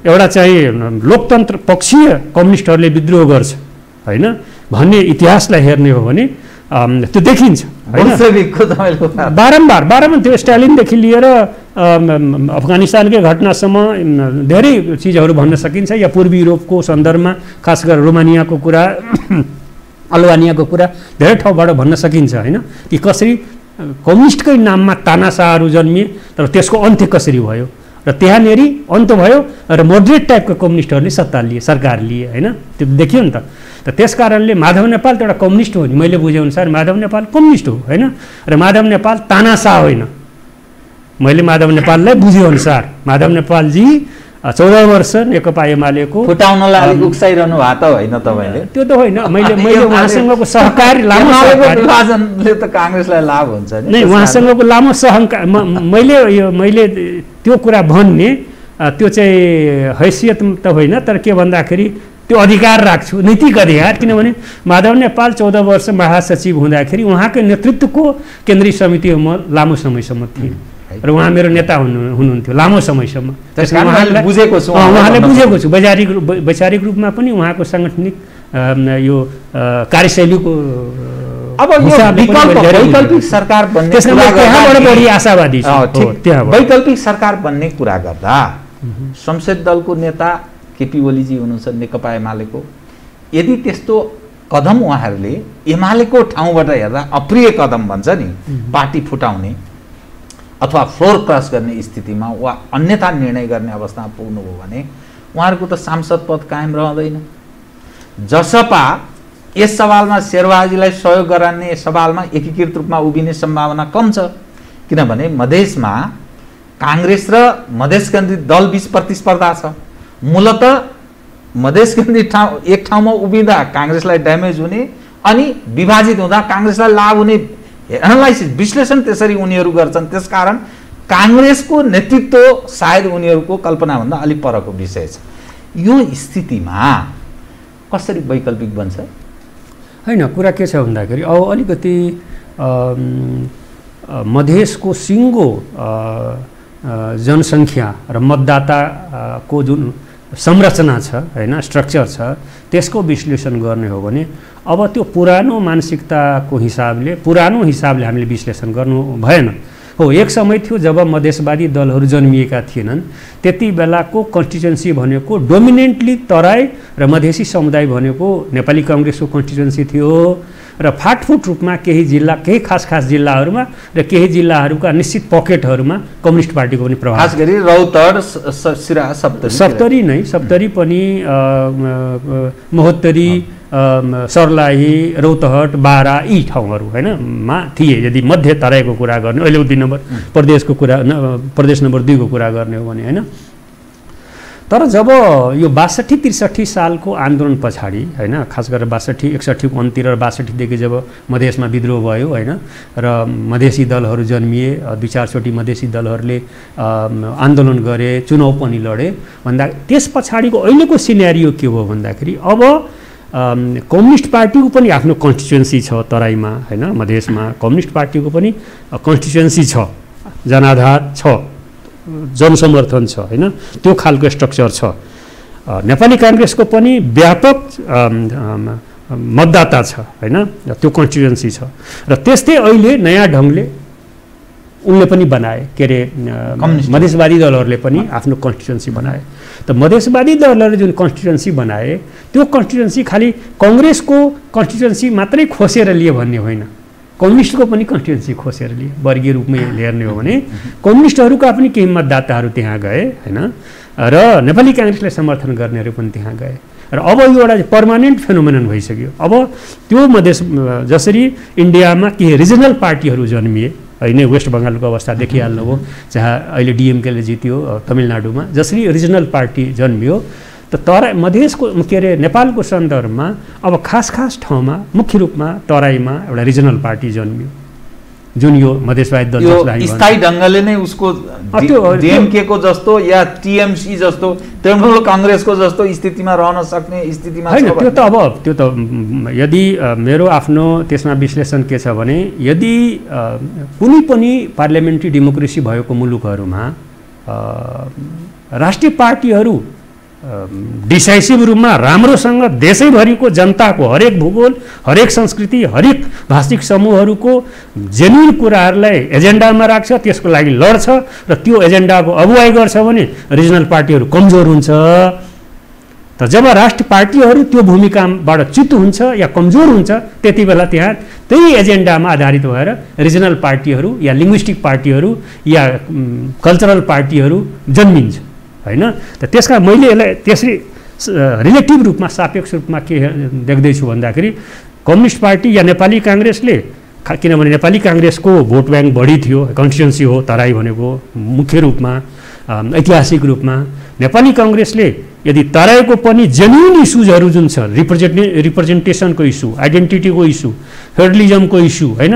एउटा चाहिँ लोकतन्त्र पक्षीय कम्युनिस्टहरूले विद्रोह गर्छ होइन भन्ने इतिहासलाई हेर्ने हो भने त्यो देखिन्छ। बारम्बार त्यो स्टालिनदेखि लिएर अफगानिस्तानकै घटनासम्म धेरै चिजहरू भन्न सकिन्छ, या पूर्वी युरोपको सन्दर्भमा खास गरेर रोमानियाको कुरा, अल्बानियाको कुरा धेरै ठाउँबाट भन्न सकिन्छ होइन, कि कसरी कम्युनिस्टकै नाममा तानाशाहहरू जन्मिए तर त्यसको अन्त्य कसरी भयो, र त्यहाँनेरि अन्त भयो र मोडरेट टाइपको कम्युनिस्टहरूले सत्ता लिए, सरकार लिए होइन, त्यो देखियो नि त। त्यस कारणले माधव नेपाल त एउटा कम्युनिस्ट हो नि, मैले बुझेअनुसार माधव नेपाल कम्युनिस्ट हो होइन, र माधव नेपाल तानाशाह होइन। मैले माधव नेपाललाई बुझेअनुसार माधव नेपालजी 14 वर्ष नेकपा एमालेको फुटाउनलाई अलिक उक्साइरहनु भएको त होइन तपाईँले? त्यो त होइन, मैले उहाँसँगको सहकारी लामो विभाजनले त काङ्ग्रेसलाई लाभ हुन्छ नि, नै उहाँसँगको लामो सहकार मैले त्यो कुरा भन्ने त्यो चाहिँ हैसियत त होइन, तर के भन्दाखेरि त्यो अधिकार राख्छु, नैतिक अधिकार। किनभने माधव नेपाल 14 वर्ष महासचिव हुँदाखेरि उहाँकै नेतृत्वको केन्द्रीय समितिमा लामो समयसम्म थिए र उहाँ मेरो नेता हुनुहुन्थ्यो लामो समयसम्म। उहाँले बुझेको छु, वैचारिक रूपमा पनि उहाँको साङ्गठनिक यो कार्यशैलीको अब वैकल्पिक सरकार बन्ने त्यहाँबाट बढी आशावादी छु। वैकल्पिक सरकार बन्ने कुरा गर्दा संसद दलको नेता केपी ओलीजी हुनुहुन्छ नेकपा एमालेको, यदि त्यस्तो कदम उहाँहरूले एमालेको ठाउँबाट हेर्दा अप्रिय कदम भन्छ नि, पार्टी फुटाउने, अथवा फ्लोर क्रस गर्ने स्थितिमा वा अन्यथा निर्णय गर्ने अवस्थामा पुग्नुभयो भने उहाँहरूको त सांसद पद कायम रहँदैन। जसपा यस सवालमा शेरबहादुरजीलाई सहयोग गराउने सवालमा एकीकृत रूपमा उभिने सम्भावना कम छ, किनभने मधेसमा काङ्ग्रेस र मधेस केन्द्रित दलबीच प्रतिस्पर्धा छ। मूलत मधेस केन्द्रित एक ठाउँमा उभिँदा काङ्ग्रेसलाई ड्यामेज हुने अनि विभाजित हुँदा काङ्ग्रेसलाई लाभ हुने एनालाइसिस विश्लेषण त्यसरी उनीहरू गर्छन्। त्यसकारण काङ्ग्रेसको नेतृत्व सायद उनीहरूको कल्पनाभन्दा अलिक परको विषय छ। यो स्थितिमा कसरी वैकल्पिक बन्छ? होइन, कुरा के छ भन्दाखेरि अब अलिकति मधेसको सिङ्गो जनसङ्ख्या र मतदाताको जुन संरचना छ होइन, स्ट्रक्चर छ, त्यसको विश्लेषण गर्ने हो भने अब त्यो पुरानो मानसिकताको हिसाबले हामीले विश्लेषण गर्नु भएन। हो, एक समय थियो जब मधेसवादी दलहरू जन्मिएका थिएनन्, त्यति बेलाको कन्स्टिट्युएन्सी भनेको डोमिनेन्टली तराई र मधेसी समुदाय भनेको नेपाली काङ्ग्रेसको कन्स्टिट्युएन्सी थियो र फाटफुट रूपमा केही खास जिल्लाहरूमा र केही जिल्लाहरूका निश्चित पकेटहरूमा कम्युनिस्ट पार्टीको पनि प्रभाव, खास गरी रौतहट, सिरा, सप्तरी पनि महोत्तरी, सर्लाही, रौतहट, बारा यी ठाउँहरू होइन मा थिए। यदि मध्य तराईको कुरा गर्ने, अहिले 2 नम्बर प्रदेश नम्बर 2 को कुरा गर्ने हो भने होइन। तर जब यो 62-63 सालको आन्दोलन पछाडि होइन, खास गरेर 62-61 को अन्तिर र 62 देखि जब मधेसमा विद्रोह भयो होइन र मधेसी दलहरू जन्मिए, 2-4 चोटि मधेसी दलहरूले आन्दोलन गरे, चुनाव पनि लडे भन्दा त्यस पछाडिको अहिलेको सिनेरियो के हो भन्दाखेरि अब कम्युनिस्ट पार्टीको पनि आफ्नो कन्स्टिट्युएन्सी छ तराईमा होइन, मधेसमा कम्युनिस्ट पार्टीको पनि कन्स्टिट्युएन्सी छ, जनाधार छ, जनसमर्थन छ होइन, त्यो खालको स्ट्रक्चर छ। नेपाली काङ्ग्रेसको पनि व्यापक मतदाता छ होइन, त्यो कन्स्टिट्युएन्सी छ र त्यस्तै अहिले नयाँ ढङ्गले उनले पनि बनाए, के अरे मधेसवादी दलहरूले पनि आफ्नो कन्स्टिट्युएन्सी बनाए। त मधेसवादी दलहरूले जुन कन्स्टिट्युएन्सी बनाए त्यो कन्स्टिट्युएन्सी खालि कङ्ग्रेसको कन्स्टिट्युएन्सी मात्रै खोसेर लिए भन्ने होइन, कम्युनिस्टको पनि कन्स्टिट्युएन्सी खोसेर लिए। वर्गीय रूपमै हेर्ने हो भने कम्युनिस्टहरूका पनि केही मतदाताहरू त्यहाँ गए होइन र नेपाली काङ्ग्रेसलाई समर्थन गर्नेहरू पनि त्यहाँ गए र अब यो एउटा पर्मानेन्ट फेनोमेनन भइसक्यो। अब त्यो मधेस जसरी इन्डियामा केही रिजनल पार्टीहरू जन्मिए होइन, वेस्ट बङ्गालको अवस्था देखिहाल्नुभयो, जहाँ अहिले डिएमकेले जित्यो तमिलनाडुमा, जसरी रिजनल पार्टी जन्मियो त तराई मधेसको के अरे नेपालको सन्दर्भमा अब खास ठाउँमा मुख्य रूपमा तराईमा एउटा रिजनल पार्टी जन्मियो जुन यो मधेसवादी दल स्थायी ढङ्गले नै उसको डिएमके को जस्तो या टिएमसी जस्तो तृणमूल काङ्ग्रेसको जस्तो स्थितिमा रहन सक्ने स्थितिमा होइन। त्यो त यदि मेरो आफ्नो त्यसमा विश्लेषण के छ भने यदि कुनै पनि पार्लियामेन्ट्री डेमोक्रेसी भएको मुलुकहरूमा राष्ट्रिय पार्टीहरू डिसाइसिभ रूपमा राम्रोसँग देशैभरिको जनताको हरेक भूगोल, हरेक संस्कृति, हरेक भाषिक समूहहरूको जेन्युन कुराहरूलाई एजेन्डामा राख्छ, त्यसको लागि लड्छ र त्यो एजेन्डाको अगुवाई गर्छ भने रिजनल पार्टीहरू कमजोर हुन्छ। त जब राष्ट्रिय पार्टीहरू त्यो भूमिकाबाट च्युत हुन्छ या कमजोर हुन्छ त्यति बेला त्यहाँ त्यही एजेन्डामा आधारित भएर रिजनल पार्टीहरू या लिङ्ग्विस्टिक पार्टीहरू या कल्चरल पार्टीहरू जन्मिन्छ होइन। त त्यसका मैले यसलाई त्यसरी रिलेटिभ रूपमा सापेक्ष रूपमा के देख्दैछु भन्दाखेरि कम्युनिस्ट पार्टी या नेपाली काङ्ग्रेसले, किनभने नेपाली काङ्ग्रेसको भोट ब्याङ्क बढी थियो, कन्स्टिट्युएन्सी हो तराई भनेको मुख्य रूपमा ऐतिहासिक रूपमा, नेपाली काङ्ग्रेसले यदि तराईको पनि जेन्युन इस्युजहरू जुन छ रिप्रेजेन्टेसनको इस्यु, आइडेन्टिटीको इस्यु, फेडरलिजमको इस्यु होइन,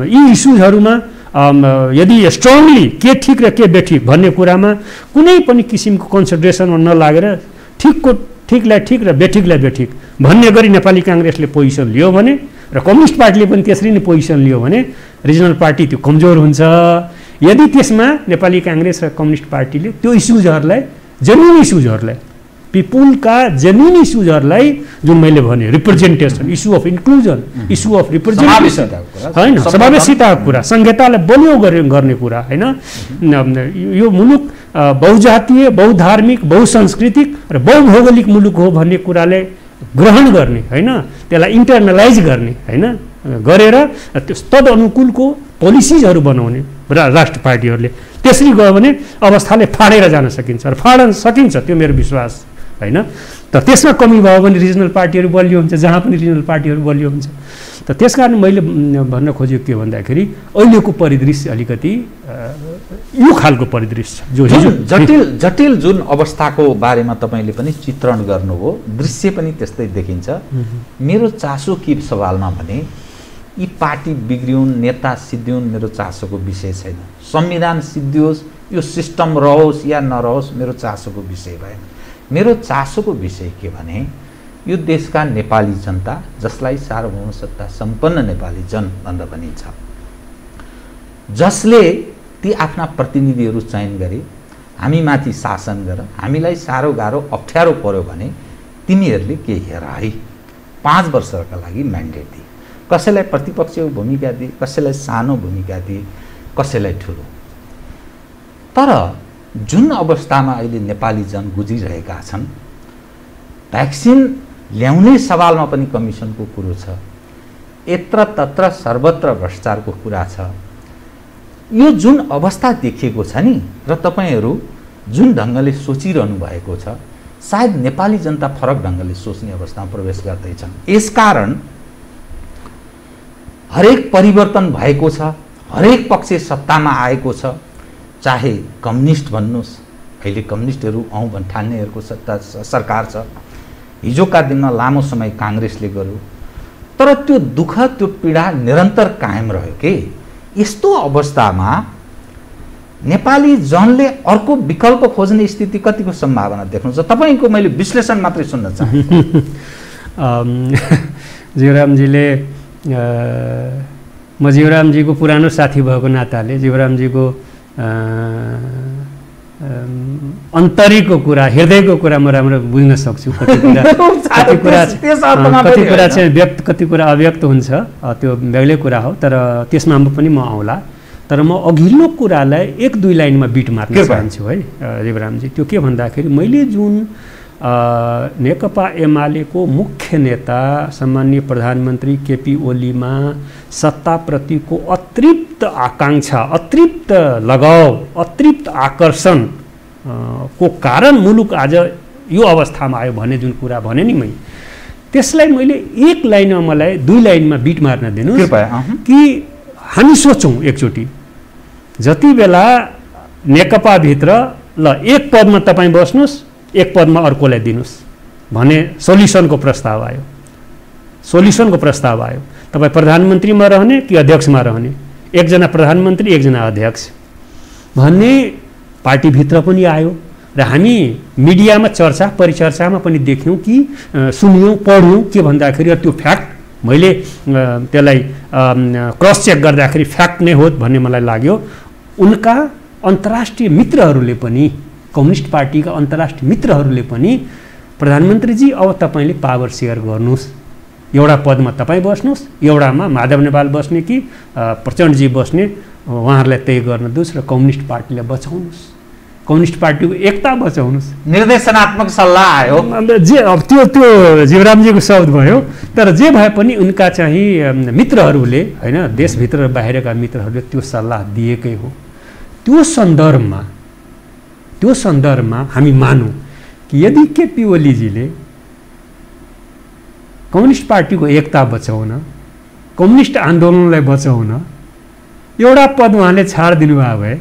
यी इस्युजहरूमा यदि स्ट्रङली के ठिक र के बेठिक भन्ने कुरामा कुनै पनि किसिमको कन्सिडरेसनमा नलागेर ठिकलाई ठिक र बेठिकलाई बेठिक भन्ने गरी नेपाली काङ्ग्रेसले पोजिसन लियो भने र कम्युनिस्ट पार्टीले पनि त्यसरी नै पोजिसन लियो भने रिजनल पार्टी त्यो कमजोर हुन्छ। यदि त्यसमा नेपाली काङ्ग्रेस र कम्युनिस्ट पार्टीले त्यो इस्युजहरूलाई जेन्युन इस्युजहरूलाई पिपुलका जेन्युन इस्युजहरूलाई जुन मैले भने representation, issue of inclusion, issue of representation होइन, समावेशिताको कुरा, संहितालाई बलियो गर्ने कुरा होइन, यो मुलुक बहुजातीय, बहुधार्मिक, बहुसांस्कृतिक र बहुभौगोलिक मुलुक हो भन्ने कुराले ग्रहण गर्ने होइन, त्यसलाई इन्टरनलाइज गर्ने होइन, गरेर तदनुकूलको पोलिसिजहरू बनाउने राष्ट्र पार्टीहरूले। त्यसरी गयो भने अवस्थाले फाडेर जान सकिन्छ र फाड्न सकिन्छ, त्यो मेरो विश्वास होइन। त त्यसमा कमी भयो भने रिजनल पार्टीहरू बलियो हुन्छ, जहाँ पनि रिजनल पार्टीहरू बलियो हुन्छ। त त्यसकारण मैले भन्न खोजेको के भन्दाखेरि अहिलेको परिदृश्य अलिकति यो खालको परिदृश्य जो जटिल जुन अवस्थाको बारेमा तपाईँले पनि चित्रण गर्नुभयो, दृश्य पनि त्यस्तै देखिन्छ। मेरो चासो के सवालमा भने यी पार्टी बिग्रिउन्, नेता सिद्धिउन् मेरो चासोको विषय छैन। संविधान सिद्धियोस्, यो सिस्टम रहोस् या नरहोस् मेरो चासोको विषय भएन। मेरो चासोको विषय के भने यो देशका नेपाली जनता, जसलाई सार्वभौम सत्ता सम्पन्न नेपाली जन भनेर भनिन्छ, जसले ती आफ्ना प्रतिनिधिहरू चयन गरे, हामीमाथि शासन गर, हामीलाई साह्रो गाह्रो अप्ठ्यारो पर्यो भने तिमीहरूले के हेर है 5 वर्षका लागि म्यान्डेट दिए। कसैलाई प्रतिपक्षको भूमिका दिए, कसैलाई सानो भूमिका दिए, कसैलाई ठुलो। तर जुन अवस्थामा अहिले नेपाली जन गुज्रिरहेका छन्, भ्याक्सिन ल्याउने सवालमा पनि कमिसनको कुरो छ, यत्र तत्र सर्वत्र भ्रष्टाचारको कुरा छ। यो जुन अवस्था देखिएको छ नि, र तपाईँहरू जुन ढङ्गले सोचिरहनु भएको छ, सायद नेपाली जनता फरक ढङ्गले सोच्ने अवस्थामा प्रवेश गर्दैछन्। यसकारण हरेक परिवर्तन भएको छ, हरेक पक्ष सत्तामा आएको छ, चाहे कम्युनिस्ट भन्नुहोस्, अहिले कम्युनिस्टहरू आउँ भन्ठान्नेहरूको सत्ता सरकार छ, हिजोका दिनमा लामो समय काङ्ग्रेसले गर्यो, तर त्यो दुःख त्यो पीडा निरन्तर कायम रह्यो के। यस्तो अवस्थामा नेपाली जनले अर्को विकल्प खोज्ने स्थिति कतिको सम्भावना देख्नुहुन्छ? तपाईँको मैले विश्लेषण मात्रै सुन्न चाहन्छु। जीवरामजीले म जीवरामजीको पुरानो साथी भएको नाताले जीवरामजीको अन्तरीको कुरा, हृदयको कुरा म राम्रो बुझ्न सक्छु। कति कुरा चाहिँ व्यक्त, कति कुरा अव्यक्त हुन्छ, त्यो बेग्लै कुरा हो। तर त्यसमा पनि म आउँला। तर म अघिल्लो कुरालाई 1-2 लाइनमा बिट मार्न चाहन्छु है जीवरामजी। त्यो के भन्दाखेरि मैले जुन नेकपा एमालेको मुख्य नेता सम्माननीय प्रधानमन्त्री केपी ओलीमा सत्ताप्रतिको अतृप्त आकाङ्क्षा, अतृप्त लगाव, अतृप्त आकर्षण को कारण मुलुक आज यो अवस्थामा आयो भन्ने जुन कुरा भने नि मैले, त्यसलाई मैले 1 लाइनमा, मलाई 2 लाइनमा बिट मार्न दिनुहोस् कि हामी सोचौँ एकचोटि। जति बेला नेकपाभित्र ल 1 पदमा तपाईँ बस्नुहोस्, 1 पदमा अर्कोलाई दिनुहोस् भने सोल्युसनको प्रस्ताव आयो, सोल्युसनको प्रस्ताव आयो। तपाईँ प्रधानमन्त्रीमा रहने कि अध्यक्षमा रहने, 1 जना प्रधानमन्त्री 1 जना अध्यक्ष भन्ने पार्टीभित्र पनि आयो। र हामी मिडियामा चर्चा परिचर्चामा पनि देख्यौँ कि सुन्यौँ, पढ्यौँ। के भन्दाखेरि त्यो फ्याक्ट, मैले त्यसलाई क्रस चेक गर्दाखेरि फ्याक्ट नै हो भन्ने मलाई लाग्यो। उनका अन्तर्राष्ट्रिय मित्रहरूले पनि, कम्युनिस्ट पार्टीका अन्तर्राष्ट्रिय मित्रहरूले पनि प्रधानमन्त्रीजी अब तपाईँले पावर सेयर गर्नुहोस्, एउटा पदमा तपाईँ बस्नुहोस्, एउटामा माधव नेपाल बस्ने कि प्रचण्डजी बस्ने, उहाँहरूलाई तय गर्न दिनुहोस् र कम्युनिस्ट पार्टीलाई बचाउनुहोस्, कम्युनिस्ट पार्टीको एकता बचाउनुहोस्। निर्देशनात्मक सल्लाह आयो। जे अब त्यो जीवरामजीको शब्द भयो। तर जे भए पनि उनका चाहिँ मित्रहरूले होइन, देशभित्र र बाहिरका मित्रहरूले त्यो सल्लाह दिएकै हो। त्यो सन्दर्भमा हामी मानौँ कि यदि केपी ओलीजीले कम्युनिस्ट पार्टीको एकता बचाउन, कम्युनिस्ट आन्दोलनलाई बचाउन एउटा पद उहाँले छाडिदिनु भयो भए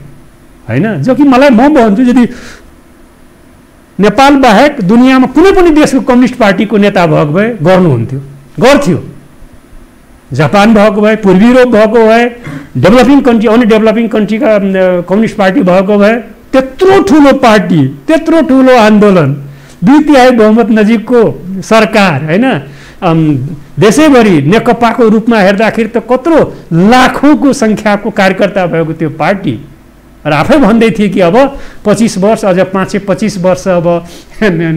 होइन, जो कि मलाई म भन्छु यदि नेपाल बाहेक दुनियाँमा कुनै पनि देशको कम्युनिस्ट पार्टीको नेता भएको भए गर्नुहुन्थ्यो, गर्थ्यो। जापान भएको भए, पूर्वी युरोप भएको भए, डेभलपिङ कन्ट्री, अन्य डेभलपिङ कन्ट्रीका कम्युनिस्ट पार्टी भएको भए, त्यत्रो ठुलो पार्टी, त्यत्रो ठुलो आन्दोलन, 2/3 बहुमत नजिकको सरकार होइन, देशैभरि नेकपाको रूपमा हेर्दाखेरि त कत्रो लाखौँको सङ्ख्याको कार्यकर्ता भएको त्यो पार्टी, र आफै भन्दै थिए कि अब 25 वर्ष, अझ 5-25 वर्ष अब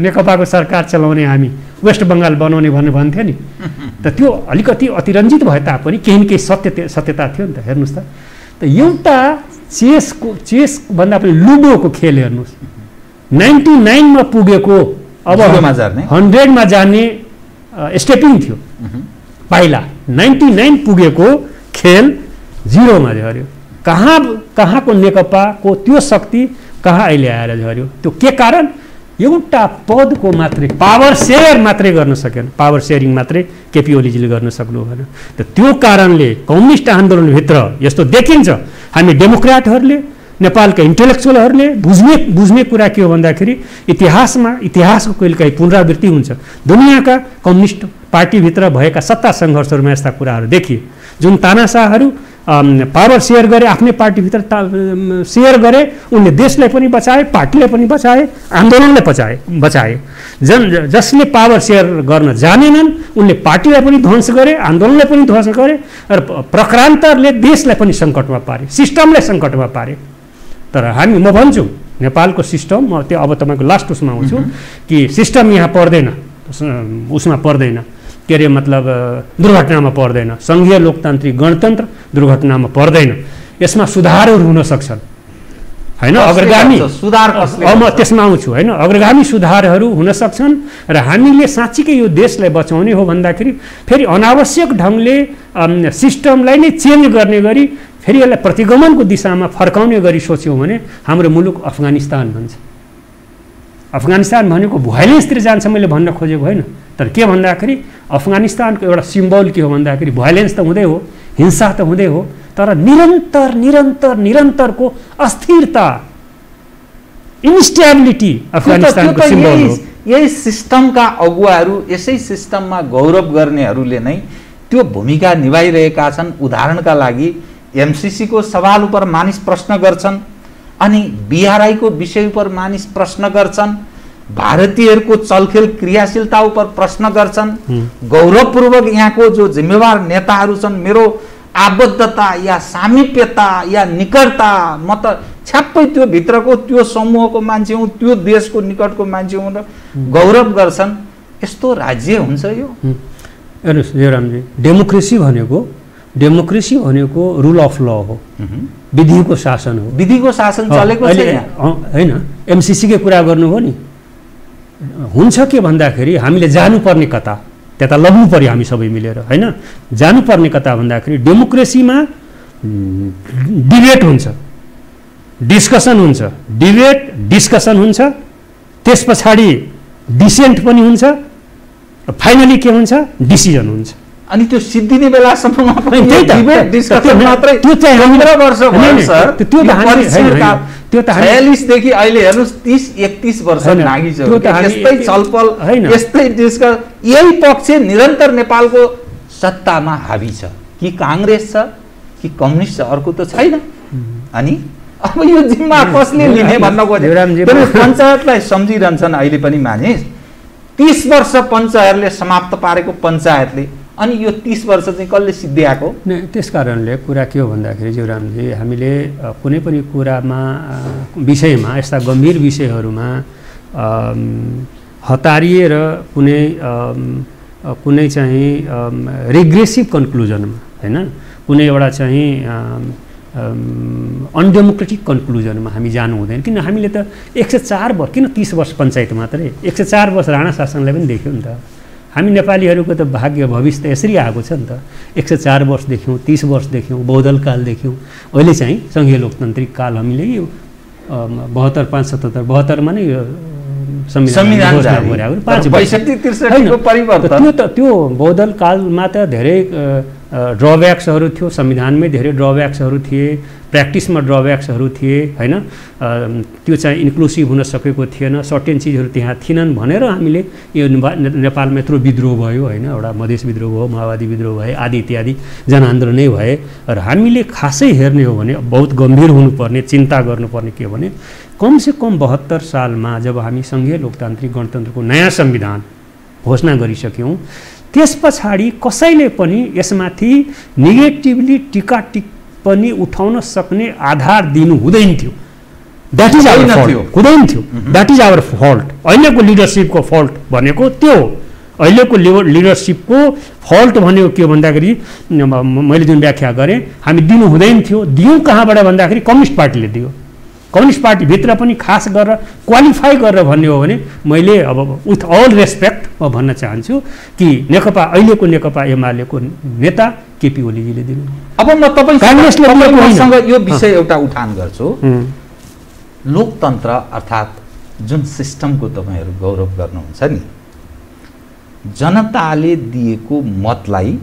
नेकपाको सरकार चलाउने, हामी वेस्ट बङ्गाल बनाउने भनेर भन्थ्यो नि। त त्यो अलिकति अतिरञ्जित भए तापनि केही न केही सत्यता थियो नि त। हेर्नुहोस् त एउटा चेस भन्दा पनि लुडोको खेल हेर्नुहोस्, 99 मा पुगेको अब 100 मा जाने स्टेपिङ थियो पाइला, 99 पुगेको खेल 0 मा झऱ्यो। कहाँको नेकपाको त्यो शक्ति कहाँ अहिले आएर झऱ्यो? त्यो के कारण? एउटा पदको मात्रै पावर सेयर मात्रै गर्न सकेन, पावर सेयरिङ मात्रै केपी ओलीजीले गर्न सक्नु भएन। त त्यो कारणले कम्युनिस्ट आन्दोलनभित्र यस्तो देखिन्छ, हामी डेमोक्रेटहरूले, नेपालका इन्टेलेक्चुअलहरूले बुझ्ने कुरा के हो भन्दाखेरि इतिहासको कहिलेकाहीँ पुनरावृत्ति हुन्छ। दुनियाँका कम्युनिस्ट पार्टीभित्र भएका सत्ता सङ्घर्षहरूमा यस्ता कुराहरू देखिए, जुन तानाशाहहरू पावर सेयर गरे, आफ्नै पार्टीभित्र सेयर गरे, उनले देशलाई पनि बचाए, पार्टीलाई पनि बचाए, आन्दोलनलाई बचाए। जसले पावर सेयर गर्न जानेनन् उनले पार्टीलाई पनि ध्वंस गरे, आन्दोलनलाई पनि ध्वंस गरे, र प्रक्रान्तरले देशलाई पनि सङ्कटमा पारे, सिस्टमलाई सङ्कटमा पारे। तर हामी, म भन्छु नेपालको सिस्टम, म त्यो अब तपाईँको लास्ट उसमा आउँछु कि सिस्टम यहाँ पर्दैन, उसमा पर्दैन, के अरे मतलब दुर्घटनामा पर्दैन, सङ्घीय लोकतान्त्रिक गणतन्त्र दुर्घटनामा पर्दैन, यसमा सुधारहरू हुन सक्छन् होइन, अग्रगामी सुधार, म त्यसमा आउँछु होइन, अग्रगामी सुधारहरू हुन सक्छन् र हामीले साँच्चीकै यो देशलाई बचाउने हो भन्दाखेरि फेरि अनावश्यक ढङ्गले सिस्टमलाई नै चेन्ज गर्ने गरी फेरि यसलाई प्रतिगमनको दिशामा फर्काउने गरी सोच्यौँ भने हाम्रो मुलुक अफगानिस्तान भन्छ। अफगानिस्तान भनेको भोइलेन्सतिर जान्छ मैले भन्न खोजेको होइन, तर के भन्दाखेरि अफगानिस्तानको एउटा सिम्बल के हो भन्दाखेरि भोइलेन्स त हुँदै हो, हिंसा त हुँदै हो, तर निरन्तरको अस्थिरता, इन्स्टेबिलिटी अफगानिस्तानको सिम्बल हो। यही सिस्टमका अगुवाहरू, यसै सिस्टममा गौरव गर्नेहरूले नै त्यो भूमिका निभाइरहेका छन्। उदाहरणका लागि एमसीसीको सवाल उपर मानिस प्रश्न गर्छन्, अनि बीआरआईको विषय उपर मानिस प्रश्न गर्छन्, भारतीयहरूको चलखेल क्रियाशीलता उपर प्रश्न गर्छन्, गौरवपूर्वक यहाँको जो जिम्मेवार नेताहरू छन्, मेरो आबद्धता या सामिप्यता या निकटता, म त छ्याप्पै त्यो भित्रको त्यो समूहको मान्छे हुँ, त्यो देशको निकटको मान्छे हुँ र गौरव गर्छन्। यस्तो राज्य हुन्छ यो? हेर्नुहोस् जयरामजी, डेमोक्रेसी भनेको रुल अफ ल हो, विधिको शासन हो। विधिको शासन चलेको छैन होइन। एमसीसीकै कुरा गर्नुभयो नि, हुन्छ के भन्दाखेरि हामीले जानुपर्ने कता, त्यता लग्नु पर्यो हामी सबै मिलेर होइन। जानुपर्ने कता भन्दाखेरि डेमोक्रेसीमा डिबेट हुन्छ, डिस्कसन हुन्छ, डिस्कसन हुन्छ, त्यस पछाडि डिसेन्ट पनि हुन्छ, फाइनली के हुन्छ? डिसिजन हुन्छ। अनि त्यो सिद्धिने बेलासम्ममा पनि डिबेट डिस्कसन मात्रै त्यो चाहिँ 15 वर्ष भयो सर। त्यो त हामी 46 देखि अहिले हेर्नुस् 30-31 वर्ष नागिसक्यो। यस्तै छलफल, यस्तै डिस्कस, यही पक्ष निरन्तर नेपालको सत्तामा हावी छ। कि कांग्रेस छ कि कम्युनिस्ट छ, अर्को त छैन। अनि अब यो जिम्मा कसले लिने भन्न खोजेको? पञ्चायतलाई सम्झिरहन्छन् अहिले पनि मानिस। 30 वर्ष पञ्चायतले समाप्त पारेको पञ्चायतले, अनि यो 30 वर्ष चाहिँ कसले सिद्ध्याएको? त्यस कारणले कुरा के हो भन्दाखेरि ज्यूरामजी, हामीले कुनै पनि कुरामा विषयमा यस्ता गम्भीर विषयहरूमा हतारिएर कुनै चाहिँ रिग्रेसिभ कन्क्लुजनमा होइन, कुनै एउटा चाहिँ अनडेमोक्रेटिक कन्क्लुजनमा हामी जानु हुँदैन। किन हामीले त 104 वर्ष, किन 30 वर्ष पञ्चायत मात्रै, 104 वर्ष राणा शासनलाई पनि देख्यौँ नि त। हामी नेपालीहरूको त भाग्य भविष्य त यसरी आएको छ नि त। 104 वर्ष देख्यौँ, 30 वर्ष देख्यौँ, बहुदल काल देख्यौँ, अहिले चाहिँ सङ्घीय लोकतान्त्रिक काल हामीले यो 72, 5, 77, 72मा नै यो संविधान त्यो बहुदल कालमा त धेरै ड्रब्याक्सहरू थियो, संविधानमै धेरै ड्रब्याक्सहरू थिए, प्र्याक्टिसमा ड्रब्याक्सहरू थिए होइन। त्यो चाहिँ इन्क्लुसिभ हुन सकेको थिएन, सर्टेन चिजहरू त्यहाँ थिएनन् भनेर हामीले यो नेपालमा यत्रो विद्रोह भयो होइन। एउटा मधेस विद्रोह भयो, माओवादी विद्रोह भए, आदि इत्यादि जनआन्दोलनै भए। र हामीले खासै हेर्ने हो भने बहुत गम्भीर हुनुपर्ने, चिन्ता गर्नुपर्ने के हो भने कमसेकम 72 सालमा जब हामी सङ्घीय लोकतान्त्रिक गणतन्त्रको नयाँ संविधान घोषणा गरिसक्यौँ, त्यस पछाडि कसैले पनि यसमाथि नेगेटिभली टीका टिप्पणी उठाउन सक्ने आधार दिनु हुँदैन थियो। द्याट इज आवर फल्ट, हुँदैन थियो। That is our fault. अहिलेको लिडरसिपको फल्ट भनेको त्यो, अहिलेको लिडरसिपको फल्ट भनेको के हो भन्दाखेरि मैले जुन व्याख्या गरेँ, हामी दिनु हुँदैन थियो। दियौँ कहाँबाट भन्दाखेरि कम्युनिस्ट पार्टीले दियो। कम्युनिस्ट पार्टीभित्र पनि खास गरेर क्वालिफाई गरेर भन्ने हो भने मैले अब विथ अल रेस्पेक्ट म भन्न चाहन्छु कि नेकपा, अहिलेको नेकपा एमालेको नेता केपी ओलीजीले दिनु। अब म तपाईँसँग यो विषय एउटा उठान गर्छु। लोकतन्त्र अर्थात् जुन सिस्टमको तपाईँहरू गौरव गर्नुहुन्छ नि, जनताले दिएको मतलाई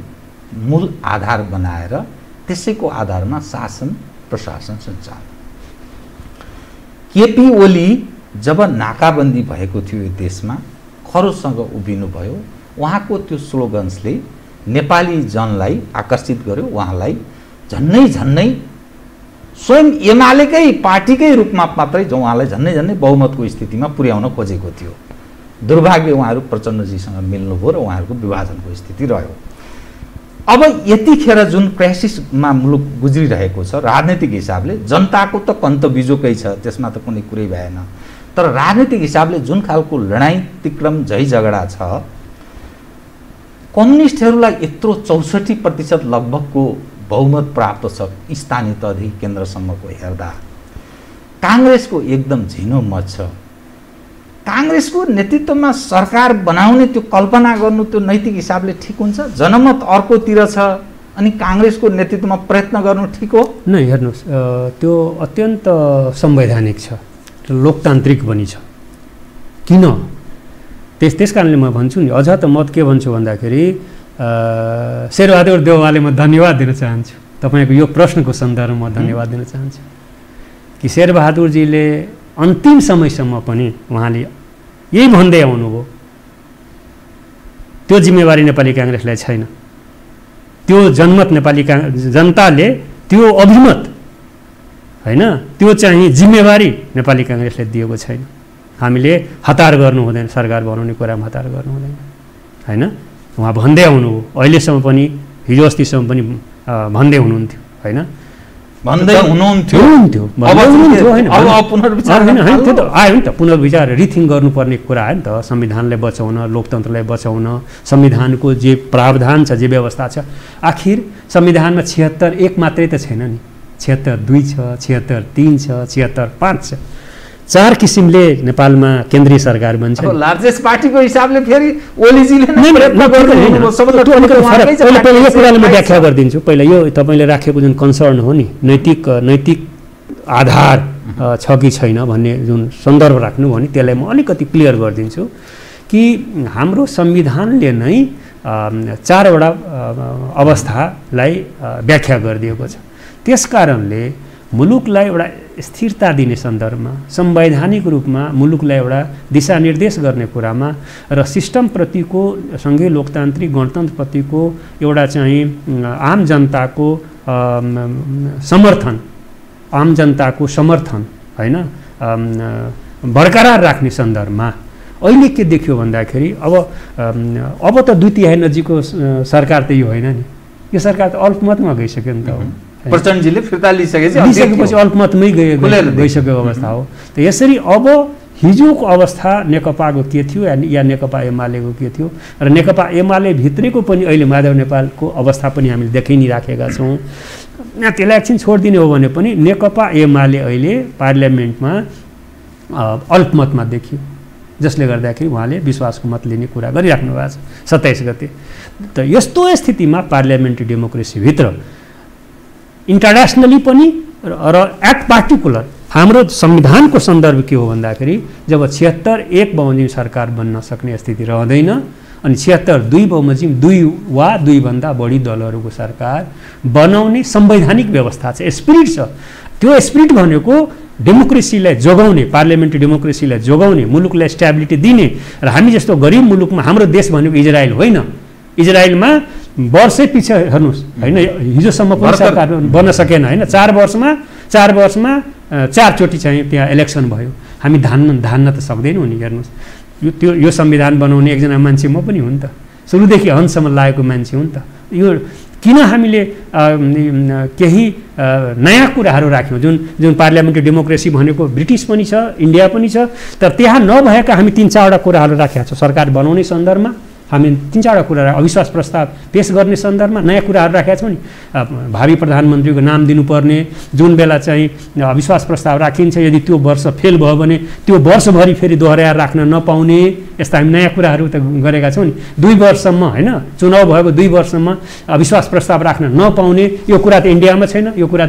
मूल आधार बनाएर त्यसैको आधारमा शासन प्रशासन सञ्चालन। केपी ओली जब नाकाबन्दी भएको थियो यो देशमा, खरोसँग उभिनु भयो। उहाँको त्यो स्लोगन्सले नेपाली जनलाई आकर्षित गर्यो। उहाँलाई झन्नै झन्नै स्वयं एमालेकै पार्टीकै रूपमा मात्रै जो उहाँलाई झन्नै झन्नै बहुमतको स्थितिमा पुर्याउन खोजेको थियो। दुर्भाग्य उहाँहरू प्रचण्डजीसँग मिल्नुभयो र उहाँहरूको विभाजनको स्थिति रह्यो। अब यतिखेर जुन क्राइसिसमा मुलुक गुज्रिरहेको छ राजनीतिक हिसाबले, जनताको त कन्त बिजोकै छ, त्यसमा त कुनै कुरै भएन। तर राजनीतिक हिसाबले जुन खालको लडाईँ तिक्रम झै झगडा छ, कम्युनिस्टहरूलाई यत्रो 64% लगभगको बहुमत प्राप्त छ स्थानीय तहदेखि केन्द्रसम्मको हेर्दा। काङ्ग्रेसको एकदम झिनो मत छ। काङ्ग्रेसको नेतृत्वमा सरकार बनाउने त्यो कल्पना गर्नु त्यो नैतिक हिसाबले ठिक हुन्छ? जनमत अर्कोतिर छ अनि काङ्ग्रेसको नेतृत्वमा प्रयत्न गर्नु ठिक हो? नै, हेर्नुहोस्, त्यो अत्यन्त संवैधानिक छ, लोकतान्त्रिक पनि छ। किन? त्यस कारणले म भन्छु नि, अझ त म के भन्छु भन्दाखेरि शेरबहादुर देउवाले म धन्यवाद दिन चाहन्छु। तपाईँको यो प्रश्नको सन्दर्भमा म धन्यवाद दिन चाहन्छु कि शेरबहादुरजीले अन्तिम समयसम्म पनि उहाँले यही भन्दै आउनुभयो, त्यो जिम्मेवारी नेपाली काङ्ग्रेसलाई छैन, त्यो जनमत नेपाली जनताले त्यो अभिमत होइन, त्यो चाहिँ जिम्मेवारी नेपाली काङ्ग्रेसले दिएको छैन। हामीले हतार गर्नु हुँदैन, सरकार बनाउने कुरामा हतार गर्नु हुँदैन होइन, उहाँ भन्दै आउनुभयो। अहिलेसम्म पनि, हिजो अस्तिसम्म पनि भन्दै हुनुहुन्थ्यो होइन, भन्दै हुनुहुन्थ्यो होइन, त्यो त आयो नि त। पुनर्विचार रिथिङ गर्नुपर्ने कुरा हो नि त। संविधानलाई बचाउन, लोकतन्त्रलाई बचाउन, संविधानको जे प्रावधान छ, जे व्यवस्था छ, आखिर संविधानमा 76(1) मात्रै त छैन नि, 76(2) छ, 76(3) छ, 76(5) छ। 4 किसिमले नेपालमा केन्द्रीय सरकार बन्छ। लार्जेस्ट पार्टीको हिसाबले फेरि ओलीजीले यो कुरालाई म व्याख्या गरिदिन्छु। पहिला यो तपाईँले राखेको जुन कन्सर्न हो नि, नैतिक आधार छ कि छैन भन्ने जुन सन्दर्भ राख्नु हो नि, त्यसलाई म अलिकति क्लियर गरिदिन्छु कि हाम्रो संविधानले नै 4वटा अवस्थालाई व्याख्या गरिदिएको छ। त्यसकारणले मुलुकलाई एउटा स्थिरता दिने सन्दर्भमा, संवैधानिक रूपमा मुलुकलाई एउटा दिशानिर्देश गर्ने कुरामा र सिस्टमप्रतिको सँगै लोकतान्त्रिक गणतन्त्रप्रतिको एउटा चाहिँ आम जनताको समर्थन होइन बरकरार राख्ने सन्दर्भमा अहिले के देखियो भन्दाखेरि अब त 2/3 नजिकको सरकार त यो होइन नि, यो सरकार त अल्पमतमा गइसक्यो नि त हो। प्रचण्डजीले फिर्ता लिइसकेपछि अल्पमतमै गइसकेको अवस्था हो। त यसरी अब हिजोको अवस्था नेकपाको के थियो या नेकपा एमालेको के थियो र नेकपा एमाले भित्रैको पनि अहिले माधव नेपालको अवस्था पनि हामीले देखि नै राखेका छौँ। त्यसलाई एकछिन छोडिदिने हो भने पनि नेकपा एमाले अहिले पार्लियामेन्टमा अल्पमतमा देखियो, जसले गर्दाखेरि उहाँले विश्वासको मत लिने कुरा गरिराख्नु भएको छ 27 गते। त यस्तो स्थितिमा पार्लियामेन्ट्री डेमोक्रेसीभित्र इन्टरनेसनली पनि र एट पार्टिकुलर हाम्रो संविधानको सन्दर्भ के हो भन्दाखेरि जब 76(1) बमोजिम सरकार बन्न सक्ने स्थिति रहँदैन अनि 76(2) बमोजिम 2 वा 2 भन्दा बढी दलहरूको सरकार बनाउने संवैधानिक व्यवस्था छ, स्पिरिट छ। त्यो स्पिरिट भनेको डेमोक्रेसीलाई जोगाउने, पार्लियामेन्ट्री डेमोक्रेसीलाई जोगाउने, मुलुकलाई स्ट्याबिलिटी दिने। र हामी जस्तो गरिब मुलुकमा हाम्रो देश भनेको इजरायल होइन। इजरायलमा वर्षै पछि हेर्नुहोस् होइन, हिजोसम्म पनि सरकार बन्न सकेन होइन, 4 वर्षमा 4 चोटि चाहिँ त्यहाँ इलेक्सन भयो। हामी धान्न त सक्दैनौँ नि। हेर्नुहोस्, यो संविधान बनाउने एकजना मान्छे म पनि हुँ नि त, सुरुदेखि अन्तसम्म लागेको मान्छे हुँ नि त। यो किन हामीले केही नयाँ कुराहरू राख्यौँ? जुन पार्लियामेन्ट्री डेमोक्रेसी भनेको ब्रिटिस पनि छ, इन्डिया पनि छ, तर त्यहाँ नभएका हामी 3-4वटा कुराहरू राखेका छौँ सरकार बनाउने सन्दर्भमा। हामी 3-4 कुरा अविश्वास प्रस्ताव पेश गर्ने सन्दर्भमा नयाँ कुराहरू राखेका छौँ नि। भावी प्रधानमन्त्रीको नाम दिनुपर्ने, जुन बेला चाहिँ अविश्वास प्रस्ताव राखिन्छ यदि त्यो वर्ष फेल भयो भने त्यो वर्षभरि फेरि दोहोऱ्याएर राख्न नपाउने, यस्ता हामी नयाँ कुराहरू त गरेका छौँ नि। 2 वर्षसम्म होइन, चुनाव भएको 2 वर्षसम्म अविश्वास प्रस्ताव राख्न नपाउने, यो कुरा त इन्डियामा छैन, यो कुरा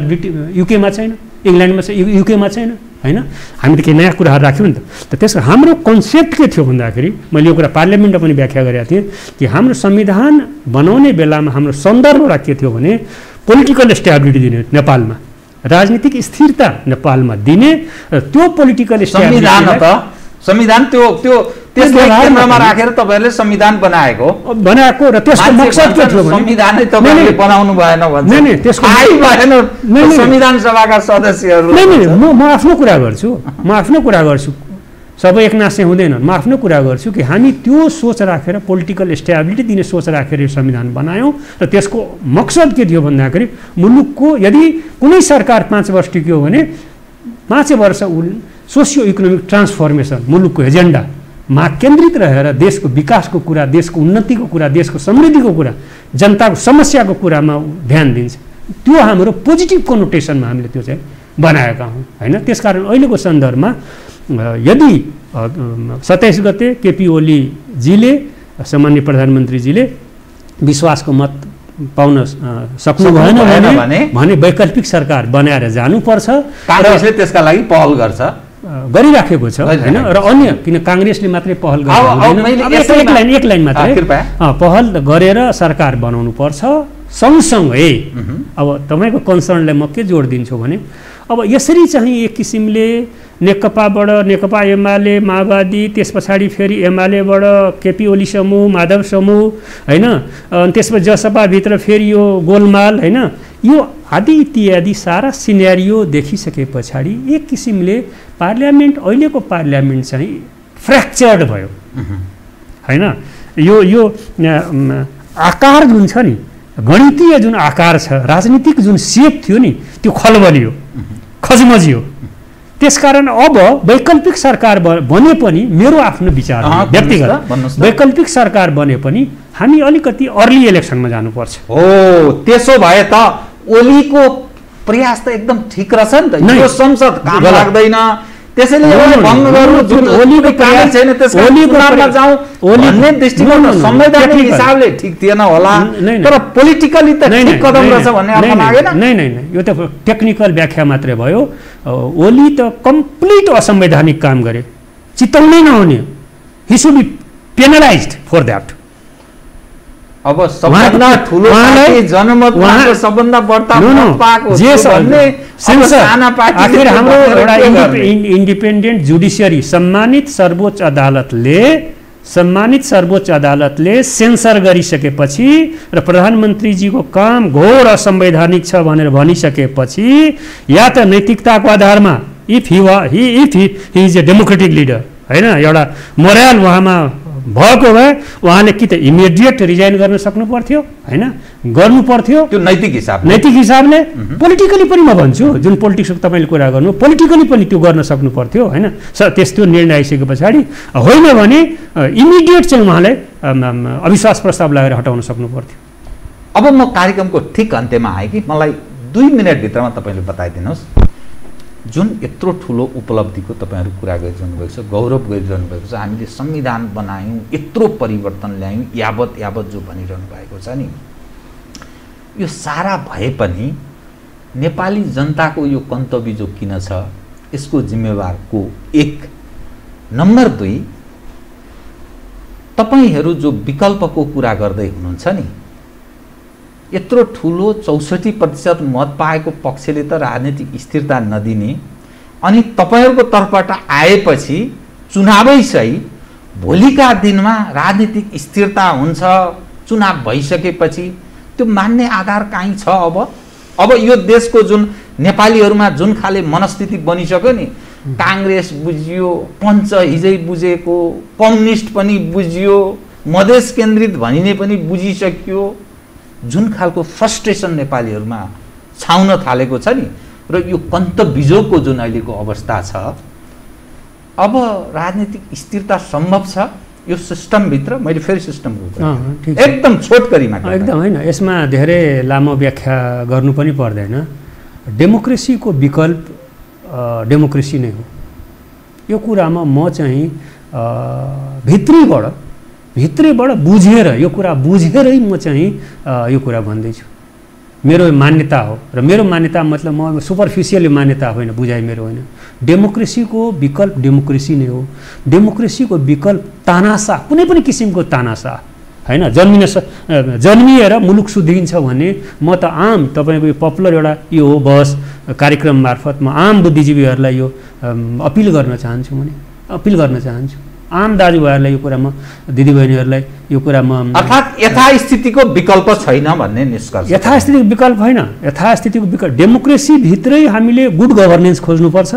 युकेमा छैन, इङ्ल्यान्डमा छ, युकेमा छैन होइन। हामीले केही नयाँ कुराहरू राख्यौँ नि त। त्यसको हाम्रो कन्सेप्ट के थियो भन्दाखेरि मैले यो कुरा पार्लियामेन्टमा पनि व्याख्या गरेका थिएँ कि हाम्रो संविधान बनाउने बेलामा हाम्रो सन्दर्भमा के थियो भने पोलिटिकल स्टेबिलिटी दिने नेपालमा, राजनीतिक स्थिरता नेपालमा दिने, र त्यो पोलिटिकल संविधान त्यो त्यसलाई केन्द्रमा राखेर तपाईहरुले संविधान बनाएको र त्यसको मकसद के थियो भने संविधानै तपाईहरुले बनाउनु भएन भन्छ। नहीं त्यसको भएन संविधान सभाका सदस्यहरु। म आफ्नो कुरा गर्छु, सबै एकनासै हुँदैनन्। म आफ्नो कुरा गर्छु कि हामी त्यो सोच राखेर पोलिटिकल स्टेबिलिटी दिने सोच राखेर यो संविधान बनायौं र त्यसको मकसद के थियो भन्दाखेरि मुलुकको यदि कुनै सरकार 5 वर्ष टिक्यो भने 5 वर्ष सोसियो इकोनोमिक ट्रान्सफर्मेसन मुलुकको एजेन्डामा केन्द्रित रहेर देशको विकासको कुरा, देशको उन्नतिको कुरा, देशको समृद्धिको कुरा, जनताको समस्याको कुरामा ध्यान दिन्छ। त्यो हाम्रो पोजिटिभ कोनोटेसनमा हामीले त्यो चाहिँ बनाएका हौँ हैन। त्यसकारण अहिलेको सन्दर्भमा यदि 27 गते केपी ओलीजीले सामान्य प्रधानमन्त्रीजीले विश्वासको मत पाउन सक्नु भएन भने वैकल्पिक सरकार बनाएर जानुपर्छ। कांग्रेसले त्यसका लागि पहल गर्छ, गरिराखेको छ हैन। र अन्य किन कांग्रेसले मात्रै पहल गर्दैन, एक लाइन मात्रै पहल गरेर सरकार बनाउनु पर्छ। सँगसँगै अब तपाईको कन्सर्नलाई म के जोड दिन्छु भने अब यसरी चाहिँ एक किसिमले नेकपाबाट नेकपा एमाले माओवादी, त्यस पछाडि फेरि एमालेबाट केपी ओली समूह, माधव समूह हैन, अनि त्यसपछि जसपाभित्र फेरि यो गोलमाल हैन, यो आदि इत्यादि सारा सिनेरियो देखिसके पछाडि एक किसिमले पार्लियामेन्ट, अहिलेको पार्लियामेन्ट चाहिँ फ्र्याक्चर्ड भयो हैन। यो आकार जुन छ नि, गणितीय जुन आकार छ, राजनीतिक जुन सेप थियो नि, त्यो खलबलियो, खजमजियो। त्यसकारण अब वैकल्पिक सरकार बने पनि मेरो आफ्नो विचार व्यक्तिगत, वैकल्पिक सरकार बने पनि हामी अलिकति अर्ली इलेक्सनमा जानुपर्छ। हो, त्यसो भए त ओलीको प्रयास त एकदम ठिक रहेछ नि त। यो संसद काम लाग्दैन, त्यसैले भङ्ग गर्नु, जुन ओलीको प्रयास छैन त्यसको चुनावमा जाऊ भन्ने दृष्टिकोण संवैधानिक हिसाबले ठिक थिएन होला, तर पोलिटिकली त ठिक कदम रहेछ भन्ने अर्थ लागेन। नहीं, यो त टेक्निकल व्याख्या मात्रै भयो। ओली त कम्प्लिट असंवैधानिक काम गरे, चिताउनै नहुने। He should be penalised for that. अब सबभन्दा ठुलो पार्टी जनमतको सबभन्दा बढ्ता मत पाएको जे भन्ने साना पार्टी आखिर हाम्रो एउटा इन्डिपेन्डेन्ट जुडिसियरी सम्मानित सर्वोच्च अदालतले सेन्सर गरिसकेपछि र प्रधानमन्त्रीजीको काम घोर असंवैधानिक छ भनेर भनिसकेपछि या त नैतिकताको आधारमा if he is a democratic leader हैन, एउटा मोरल उहाँमा भएको भए उहाँले कि त इमिडिएट रिजाइन गर्न सक्नु पर्थ्यो हैन, गर्नु पर्थ्यो त्यो नैतिक हिसाबले। पोलिटिकली पनि म भन्छु, जुन पोलिटिक्सको तपाईले कुरा गर्नु, पोलिटिकली पनि त्यो गर्न सक्नु पर्थ्यो हैन। त्यस्तो निर्णय आइसके पछाडि होइन भने इमिडिएट चाहिँ उहाँले अविश्वास प्रस्ताव लगाएर हटाउन सक्नु पर्थ्यो। अब म कार्यक्रमको ठिक अन्त्यमा आएँ कि मलाई 2 मिनेट भित्रमा तपाईले बताइदिनुहोस्, जुन यत्रो ठुलो उपलब्धिको तपाईहरु कुरा गरिरहनु भएको छ, गौरव गरिरहनु भएको छ, हामीले संविधान बनायौं, यत्रो परिवर्तन ल्यायौं, यावत जो भनिरहनु भएको छ नि, यो सारा भए पनि नेपाली जनताको यो कन्तबिजो किन छ, यसको जिम्मेवार को? 1 नम्बर 2 तपाईहरु जो विकल्पको कुरा गर्दै हुनुहुन्छ नि, यत्रो ठुलो 64% मत पाएको पक्षले त राजनीतिक स्थिरता नदिने, अनि तपाईहरुको तर्फबाट आएपछि चुनावै सही, भोलिका दिनमा राजनीतिक स्थिरता हुन्छ चुनाव भइसकेपछि, त्यो मान्ने आधार कहीँ छ? अब यो देशको जुन नेपालीहरुमा जुन खाले मनस्थिति बनिसक्यो नि, कांग्रेस बुझियो, पञ्च हिजै बुझेको, कम्युनिस्ट पनि बुझियो, मधेस केन्द्रित भनिने पनि बुझिसक्यो, जुन खालको फ्रस्ट्रेसन नेपालीहरुमा छाउन थालेको छ नि, र यो कन्तबिजोको जुन अहिलेको अवस्था छ, अब राजनीतिक स्थिरता सम्भव छ यो सिस्टमभित्र मैले फेरि सिस्टमको ठिक छ। एकदम छोटकरीमा एकदम होइन, यसमा धेरै लामो व्याख्या गर्नु पनि पर्दैन। डेमोक्रेसीको विकल्प डेमोक्रेसी नै हो। यो कुरामा म चाहिँ भित्रैबाट बुझेर यो कुरा बुझेरै म चाहिँ यो कुरा भन्दैछु। मेरो मान्यता हो र मेरो मान्यता मतलब म सुपरफिसियल मान्यता होइन, बुझाइ मेरो होइन। डेमोक्रेसीको विकल्प डेमोक्रेसी नै हो। डेमोक्रेसीको विकल्प तानासा, कुनै पनि किसिमको तानासा होइन। जन्मिएर मुलुक सुध्रिन्छ भने म त आम तपाईँको यो पपुलर एउटा यो हो बहस कार्यक्रम मार्फत म आम बुद्धिजीवीहरूलाई यो अपिल गर्न चाहन्छु। आम दाजुभाइहरूलाई यो कुरा म दिदीबहिनीहरूलाई यो कुरा म अर्थात् यथास्थितिको विकल्प छैन भन्ने निष्कर्ष। यथास्थितिको विकल्प होइन, यथास्थितिको विकल्प डेमोक्रेसी भित्रै हामीले गुड गभर्नेन्स खोज्नुपर्छ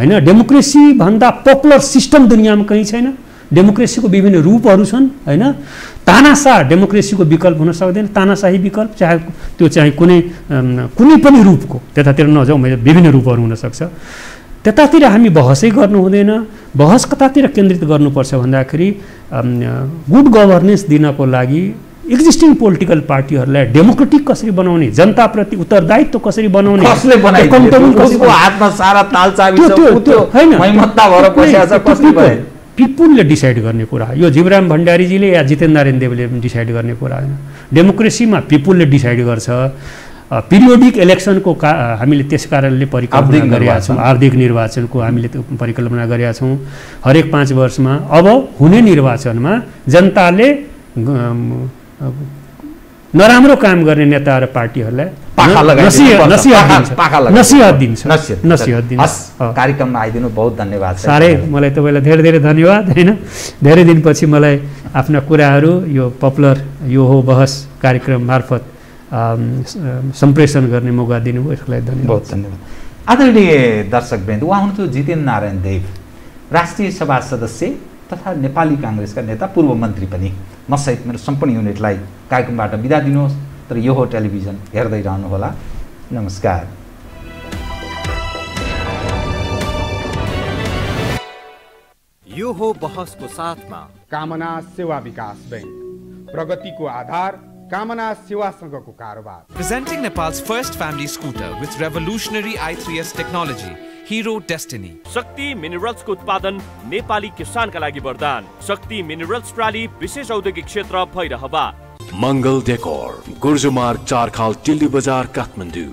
होइन। डेमोक्रेसी भन्दा पपुलर सिस्टम दुनियाँमा कहीँ छैन। डेमोक्रेसीको विभिन्न रूपहरू छन् होइन। तानासा डेमोक्रेसीको विकल्प हुन सक्दैन। तानाशाही विकल्प चाहे त्यो चाहिँ कुनै पनि रूपको, त्यतातिर नजाउँ, विभिन्न रूपहरू हुनसक्छ। त्यतातिर हामी बहसै गर्नु हुँदैन। बहस कतातिर केन्द्रित गर्नुपर्छ भन्दाखेरि गुड गभर्नेन्स दिनको लागि एक्जिस्टिङ पोलिटिकल पार्टीहरूलाई डेमोक्रेटिक कसरी बनाउने, जनताप्रति उत्तरदायित्व कसरी बनाउने, पिपुलले डिसाइड गर्ने कुरा। यो जीवराम भण्डारीजीले या जितेन्द्र नारायण देवले डिसाइड गर्ने कुरा होइन। डेमोक्रेसीमा पिपुलले डिसाइड गर्छ। पिरियोडिक इलेक्सनको हामीले त्यस कारणले परिकल्पना गरेका छौँ। हार्दिक निर्वाचनको हामीले परिकल्पना गरेका छौँ। हरेक 5 वर्षमा अब हुने निर्वाचनमा जनताले नराम्रो काम गर्ने नेता र पार्टीहरूलाई नसिहत दिन्छ। कार्यक्रममा आइदिनु बहुत धन्यवाद। साह्रै मलाई तपाईँलाई धेरै धेरै धन्यवाद होइन। धेरै दिनपछि मलाई आफ्ना कुराहरू यो पपुलर यो हो बहस कार्यक्रम मार्फत सम्प्रेषण गर्ने मौका दिनुभयो, यसको लागि धन्यवाद। बहुत धन्यवाद। आदरणीय दर्शकवृन्द, उहाँ हुनुहुन्थ्यो जितेन्द्र नारायण देव, राष्ट्रिय सभा सदस्य तथा नेपाली काङ्ग्रेसका नेता, पूर्व मन्त्री पनि। म सहित मेरो सम्पूर्ण युनिटलाई कार्यक्रमबाट बिदा दिनुहोस्, तर यो हो टेलिभिजन हेर्दै रहनुहोला। नमस्कार। यो हो बहसको साथमा कामना सेवा विकास बैंक, प्रगतिको आधार कामना सेवासँगको कारोबार। Presenting Nepal's first family scooter with revolutionary i3S technology, Hero Destiny. शक्ति मिनरल्सको उत्पादन नेपाली किसानका लागि वरदान। शक्ति मिनरल्स प्राली विशेष औद्योगिक क्षेत्र भैरहवा। मङ्गल डेकोर, गुर्जुमार्ग 4 खाल टिल्ली बजार काठमाडौँ।